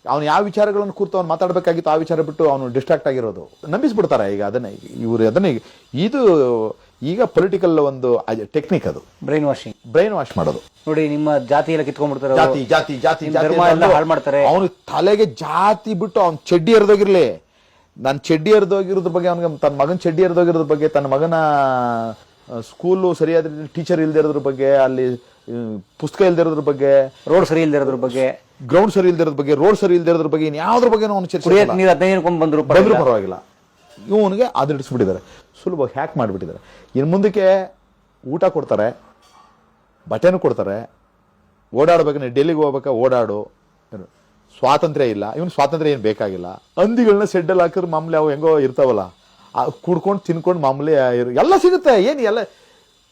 ಅವನು ಯಾವ ವಿಚಾರಗಳನ್ನು ಕೂರ್ತು ಅವ್ನು ಮಾತಾಡಬೇಕಾಗಿತ್ತು ಆ ವಿಚಾರ ಬಿಟ್ಟು ಅವನು ಡಿಸ್ಟ್ರಾಕ್ಟ್ ಆಗಿರೋದು. ನಂಬಿಸ್ಬಿಡ್ತಾರೆ ಈಗ ಅದನ್ನೇ. ಇದು ಈಗ ಪೊಲಿಟಿಕಲ್ ಒಂದು ಟೆಕ್ನಿಕ್, ಅದು ಬ್ರೈನ್ ವಾಶ್ ಮಾಡೋದು. ನೋಡಿ, ನಿಮ್ಮ ಜಾತಿ ಎಲ್ಲ ಕಿತ್ಕೊಂಡ್ಬಿಡ್ತಾರೆ, ಜಾತಿ ಧರ್ಮ ಎಲ್ಲ ಹಾಳು ಮಾಡ್ತಾರೆ. ಅವನು ತಲೆಗೆ ಜಾತಿ ಬಿಟ್ಟು ಅವ್ನು ಚಡ್ಡಿ ಎರ್ದೋಗಿರ್ಲಿ, ನಾನು ಚಡ್ಡಿ ಎರ್ದೋಗಿರೋದ್ರ ಬಗ್ಗೆ, ಅವನಿಗೆ ತನ್ನ ಮಗನ ಚಡ್ಡಿ ಎರ್ದೋಗಿರೋದ್ರ ಬಗ್ಗೆ, ತನ್ನ ಮಗನ ಸ್ಕೂಲು ಸರಿಯಾದ ಟೀಚರ್ ಇಲ್ದೇ ಇರೋದ್ರ ಬಗ್ಗೆ, ಅಲ್ಲಿ ಪುಸ್ತಕ ಇಲ್ದೇ ಇರೋದ್ರ ಬಗ್ಗೆ, ರೋಡ್ ಸರಿ ಇಲ್ದೇ ಇರೋದ್ರ ಬಗ್ಗೆ, ಗ್ರೌಂಡ್ ಸರಿ ಇಲ್ದೇ ಇರೋದ್ರ ಬಗ್ಗೆ, ರೋಡ್ ಸರಿ ಇಲ್ದೇ ಇರೋದ್ರ ಬಗ್ಗೆ ಇನ್ಯಾವ್ದ್ರ ಬಗ್ಗೆ ಅವನು ಚರ್ಚೆ ಬಂದ್ರು ಪರವಾಗಿಲ್ಲ. ಇವನಿಗೆ ಅದು ಇಡಿಸ್ಬಿಟ್ಟಿದ್ದಾರೆ, ಸುಲಭ ಹ್ಯಾಕ್ ಮಾಡಿಬಿಟ್ಟಿದ್ದಾರೆ. ಇನ್ನು ಮುಂದಕ್ಕೆ ಊಟ ಕೊಡ್ತಾರೆ, ಬಟ್ಟೆನೂ ಕೊಡ್ತಾರೆ, ಓಡಾಡ್ಬೇಕು, ಡೆಲ್ಲಿಗೆ ಹೋಗ್ಬೇಕಾ ಓಡಾಡು, ಸ್ವಾತಂತ್ರ್ಯ ಇಲ್ಲ. ಇವನು ಸ್ವಾತಂತ್ರ್ಯ ಏನು ಬೇಕಾಗಿಲ್ಲ. ಹಂದಿಗಳನ್ನ ಸೆಡ್ಡಲ್ಲಿ ಹಾಕಿದ್ರೆ ಮಾಮೂಲಿ ಅವು ಹೆಂಗೋ ಇರ್ತಾವಲ್ಲ, ಕುಡ್ಕೊಂಡು ತಿನ್ಕೊಂಡು ಮಾಮೂಲಿ ಎಲ್ಲ ಸಿಗುತ್ತೆ. ಏನು ಎಲ್ಲ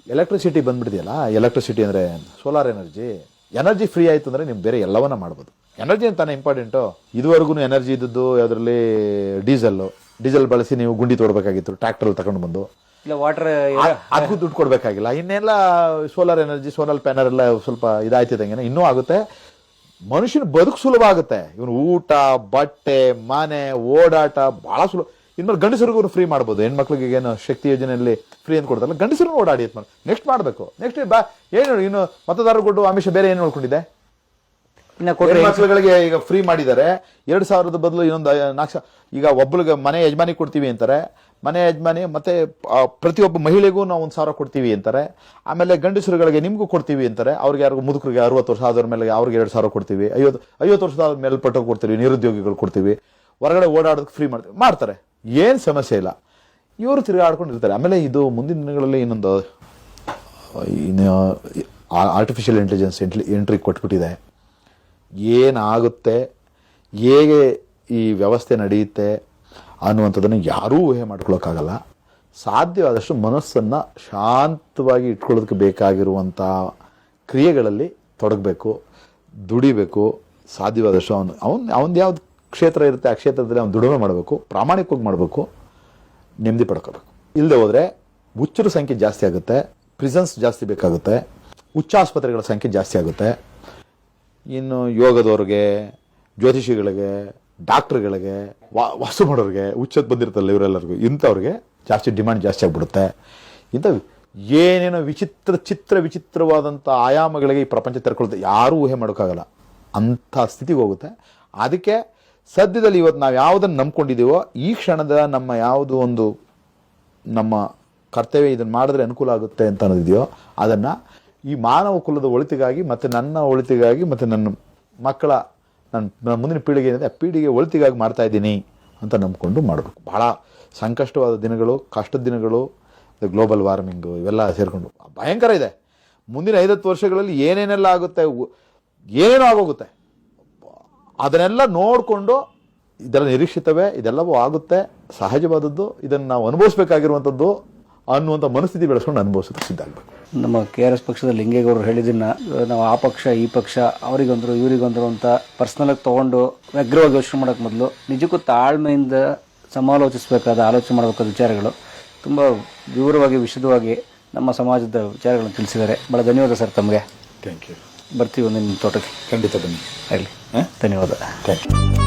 ಎಲೆಕ್ಟ್ರಿಸಿಟಿ ಬಂದ್ಬಿಡ್ತೀಯಲ್ಲ. ಎಲೆಕ್ಟ್ರಿಸಿಟಿ ಅಂದರೆ ಸೋಲಾರ್ ಎನರ್ಜಿ ಫ್ರೀ ಆಯಿತು ಅಂದರೆ ನೀವು ಬೇರೆ ಎಲ್ಲವನ್ನ ಮಾಡ್ಬೋದು. ಎನರ್ಜಿ ಅಂತಾನೆ ಇಂಪಾರ್ಟೆಂಟು. ಇದುವರೆಗೂ ಎನರ್ಜಿ ಇದ್ದದ್ದು ಅದರಲ್ಲಿ ಡೀಸೆಲ್ ಬಳಸಿ ನೀವು ಗುಂಡಿ ತೋಡ್ಬೇಕಾಗಿತ್ತು, ಟ್ರ್ಯಾಕ್ಟರ್ ತಗೊಂಡು ಬಂದು, ವಾಟರ್ ಅದಕ್ಕೂ ದುಡ್ಡು ಕೊಡ್ಬೇಕಾಗಿಲ್ಲ. ಇನ್ನೆಲ್ಲ ಸೋಲಾರ್ ಎನರ್ಜಿ, ಸೋಲಾರ್ ಪ್ಯಾನಲ್ ಎಲ್ಲ ಸ್ವಲ್ಪ ಇದಾಯ್ತಿದಂಗೆ ಇನ್ನೂ ಆಗುತ್ತೆ. ಮನುಷ್ಯನ ಬದುಕು ಸುಲಭ ಆಗುತ್ತೆ. ಇವನು ಊಟ, ಬಟ್ಟೆ, ಮನೆ, ಓಡಾಟ ಬಹಳ ಸುಲಭ. ಇನ್ಮೇಲೆ ಗಂಡಸರಿಗೂ ಫ್ರೀ ಮಾಡ್ಬೋದು. ಹೆಣ್ಮಕ್ಳಿಗೆ ಏನು ಶಕ್ತಿ ಯೋಜನೆಯಲ್ಲಿ ಫ್ರೀ ಅಂತ ಕೊಡ್ತಾರಲ್ಲ, ಗಂಡಸರು ಓಡಾಡಿ ನೆಕ್ಸ್ಟ್ ಮಾಡಬೇಕು. ನೆಕ್ಸ್ಟ್ ಏನು ಇನ್ನು ಮತದಾರರು ಕೊಟ್ಟು ಆಮಿಷ ಬೇರೆ ಏನು ನೋಡ್ಕೊಂಡಿದೆ? ಹೆಣ್ಮಕ್ಳುಗಳಿಗೆ ಈಗ ಫ್ರೀ ಮಾಡಿದ್ದಾರೆ. 2,000 ಬದಲು ಇನ್ನೊಂದು 4,000. ಈಗ ಒಬ್ಬಳಿಗೆ ಮನೆ ಯಜಮಾನಿ ಕೊಡ್ತೀವಿ ಅಂತಾರೆ, ಮನೆ ಯಜಮಾನಿ ಮತ್ತೆ ಪ್ರತಿಯೊಬ್ಬ ಮಹಿಳೆಗೂ ನಾವು 1,000 ಕೊಡ್ತೀವಿ ಅಂತಾರೆ. ಆಮೇಲೆ ಗಂಡಸರುಗಳಿಗೆ ನಿಮ್ಗೂ ಕೊಡ್ತೀವಿ ಅಂತಾರೆ. ಅವ್ರಿಗೆ ಯಾರಿಗೂ ಮುದುಕರಿಗೆ 60 ವರ್ಷ ಆದವ್ರ ಮೇಲೆ ಅವ್ರಿಗೆ 2,000 ಕೊಡ್ತೀವಿ, 50 ವರ್ಷದ ಮೇಲ್ಪಟ್ಟ ಕೊಡ್ತೀವಿ, ನಿರುದ್ಯೋಗಿಗಳು ಕೊಡ್ತೀವಿ, ಹೊರಗಡೆ ಓಡಾಡೋದಕ್ಕೆ ಫ್ರೀ ಮಾಡ್ತಾರೆ. ಏನು ಸಮಸ್ಯೆ ಇಲ್ಲ. ಇವರು ತಿರುಗಾಡ್ಕೊಂಡಿರ್ತಾರೆ. ಆಮೇಲೆ ಇದು ಮುಂದಿನ ದಿನಗಳಲ್ಲಿ ಇನ್ನೊಂದು ಆರ್ಟಿಫಿಷಿಯಲ್ ಇಂಟೆಲಿಜೆನ್ಸ್ ಎಂಟ್ರಿ ಕೊಟ್ಬಿಟ್ಟಿದೆ. ಏನಾಗುತ್ತೆ, ಹೇಗೆ ಈ ವ್ಯವಸ್ಥೆ ನಡೆಯುತ್ತೆ ಅನ್ನುವಂಥದ್ದನ್ನು ಯಾರೂ ಊಹೆ ಮಾಡ್ಕೊಳ್ಳೋಕ್ಕಾಗಲ್ಲ. ಸಾಧ್ಯವಾದಷ್ಟು ಮನಸ್ಸನ್ನು ಶಾಂತವಾಗಿ ಇಟ್ಕೊಳ್ಳೋದಕ್ಕೆ ಬೇಕಾಗಿರುವಂಥ ಕ್ರಿಯೆಗಳಲ್ಲಿ ತೊಡಗಬೇಕು, ದುಡಿಬೇಕು. ಸಾಧ್ಯವಾದಷ್ಟು ಅವನು ಯಾವ್ದು ಕ್ಷೇತ್ರ ಇರುತ್ತೆ ಆ ಕ್ಷೇತ್ರದಲ್ಲಿ ಅವನು ದುಡಿಮೆ ಮಾಡಬೇಕು, ಪ್ರಾಮಾಣಿಕವಾಗಿ ಮಾಡಬೇಕು, ನೆಮ್ಮದಿ ಪಡ್ಕೋಬೇಕು. ಇಲ್ಲದೆ ಹೋದರೆ ಹುಚ್ಚರ ಸಂಖ್ಯೆ ಜಾಸ್ತಿ ಆಗುತ್ತೆ, ಪ್ರಿಸನ್ಸ್ ಜಾಸ್ತಿ ಬೇಕಾಗುತ್ತೆ, ಹುಚ್ಚಾಸ್ಪತ್ರೆಗಳ ಸಂಖ್ಯೆ ಜಾಸ್ತಿ ಆಗುತ್ತೆ. ಇನ್ನು ಯೋಗದವ್ರಿಗೆ, ಜ್ಯೋತಿಷಿಗಳಿಗೆ, ಡಾಕ್ಟ್ರುಗಳಿಗೆ, ವಾಸು ಮಾಡೋರಿಗೆ, ಹುಚ್ಚತ್ತು ಬಂದಿರ್ತಲ್ಲ ಇವರೆಲ್ಲರಿಗೂ, ಇಂಥವ್ರಿಗೆ ಡಿಮಾಂಡ್ ಜಾಸ್ತಿ ಆಗಿಬಿಡುತ್ತೆ. ಇಂಥ ಏನೇನೋ ವಿಚಿತ್ರವಾದಂಥ ಆಯಾಮಗಳಿಗೆ ಈ ಪ್ರಪಂಚ ತೆರ್ಕೊಳುತ್ತೆ. ಯಾರೂ ಊಹೆ ಮಾಡೋಕ್ಕಾಗಲ್ಲ, ಅಂಥ ಸ್ಥಿತಿಗೆ ಹೋಗುತ್ತೆ. ಅದಕ್ಕೆ ಸದ್ಯದಲ್ಲಿ ಇವತ್ತು ನಾವು ಯಾವುದನ್ನು ನಂಬ್ಕೊಂಡಿದ್ದೀವೋ, ಈ ಕ್ಷಣದ ನಮ್ಮ ಯಾವುದು ಒಂದು ನಮ್ಮ ಕರ್ತವ್ಯ, ಇದನ್ನು ಮಾಡಿದ್ರೆ ಅನುಕೂಲ ಆಗುತ್ತೆ ಅಂತ ಅನ್ನೋದಿದೆಯೋ ಅದನ್ನು ಈ ಮಾನವ ಕುಲದ ಒಳಿತಿಗಾಗಿ ಮತ್ತು ನನ್ನ ಒಳಿತಿಗಾಗಿ ಮತ್ತು ನನ್ನ ಮಕ್ಕಳ ನನ್ನ ಮುಂದಿನ ಪೀಳಿಗೆ ಏನಿದೆ ಆ ಪೀಳಿಗೆ ಒಳಿತಿಗಾಗಿ ಮಾಡ್ತಾ ಇದ್ದೀನಿ ಅಂತ ನಂಬ್ಕೊಂಡು ಮಾಡಬೇಕು. ಬಹಳ ಸಂಕಷ್ಟವಾದ ದಿನಗಳು, ಕಷ್ಟದ ದಿನಗಳು, ಗ್ಲೋಬಲ್ ವಾರ್ಮಿಂಗು ಇವೆಲ್ಲ ಸೇರಿಕೊಂಡು ಭಯಂಕರ ಇದೆ. ಮುಂದಿನ 50 ವರ್ಷಗಳಲ್ಲಿ ಏನೇನೆಲ್ಲ ಆಗುತ್ತೆ, ಏನೇನೋ ಆಗೋಗುತ್ತೆ, ಅದನ್ನೆಲ್ಲ ನೋಡಿಕೊಂಡು ಇದೆಲ್ಲ ನಿರೀಕ್ಷಿತವೇ, ಇದೆಲ್ಲವೂ ಆಗುತ್ತೆ, ಸಹಜವಾದದ್ದು, ಇದನ್ನು ನಾವು ಅನುಭವಿಸ್ಬೇಕಾಗಿರುವಂಥದ್ದು ಅನ್ನುವಂಥ ಮನಸ್ಥಿತಿ ಬೆಳೆಸ್ಕೊಂಡು ಅನುಭವಿಸೋದಕ್ಕೆ ಸಿದ್ಧ ಆಗಬೇಕು. ನಮ್ಮ KRS ಪಕ್ಷದ ಲಿಂಗೇಗೌಡರು ಹೇಳಿದ್ದನ್ನ ನಾವು ಆ ಪಕ್ಷ ಈ ಪಕ್ಷ ಅವರಿಗೊಂದ್ರು ಇವರಿಗೊಂದ್ರು ಅಂತ ಪರ್ಸ್ನಲಾಗಿ ತೊಗೊಂಡು ವ್ಯಗ್ರವಾಗಿ ಯೋಚನೆ ಮಾಡೋಕ್ಕೆ ಮೊದಲು ನಿಜಕ್ಕೂ ತಾಳ್ಮೆಯಿಂದ ಸಮಾಲೋಚಿಸಬೇಕಾದ, ಆಲೋಚನೆ ಮಾಡಬೇಕಾದ ವಿಚಾರಗಳು ತುಂಬ ವಿವರವಾಗಿ ವಿಶದವಾಗಿ ನಮ್ಮ ಸಮಾಜದ ವಿಚಾರಗಳನ್ನು ತಿಳಿಸಿದ್ದಾರೆ. ಭಾಳ ಧನ್ಯವಾದ ಸರ್ ತಮಗೆ. Thank you. ಬರ್ತೀವಿ ಒಂದು ನಿಮ್ಮ ತೋಟಕ್ಕೆ. ಖಂಡಿತ ಬನ್ನಿ. ಆಗಲಿ, ಧನ್ಯವಾದ. Thank you.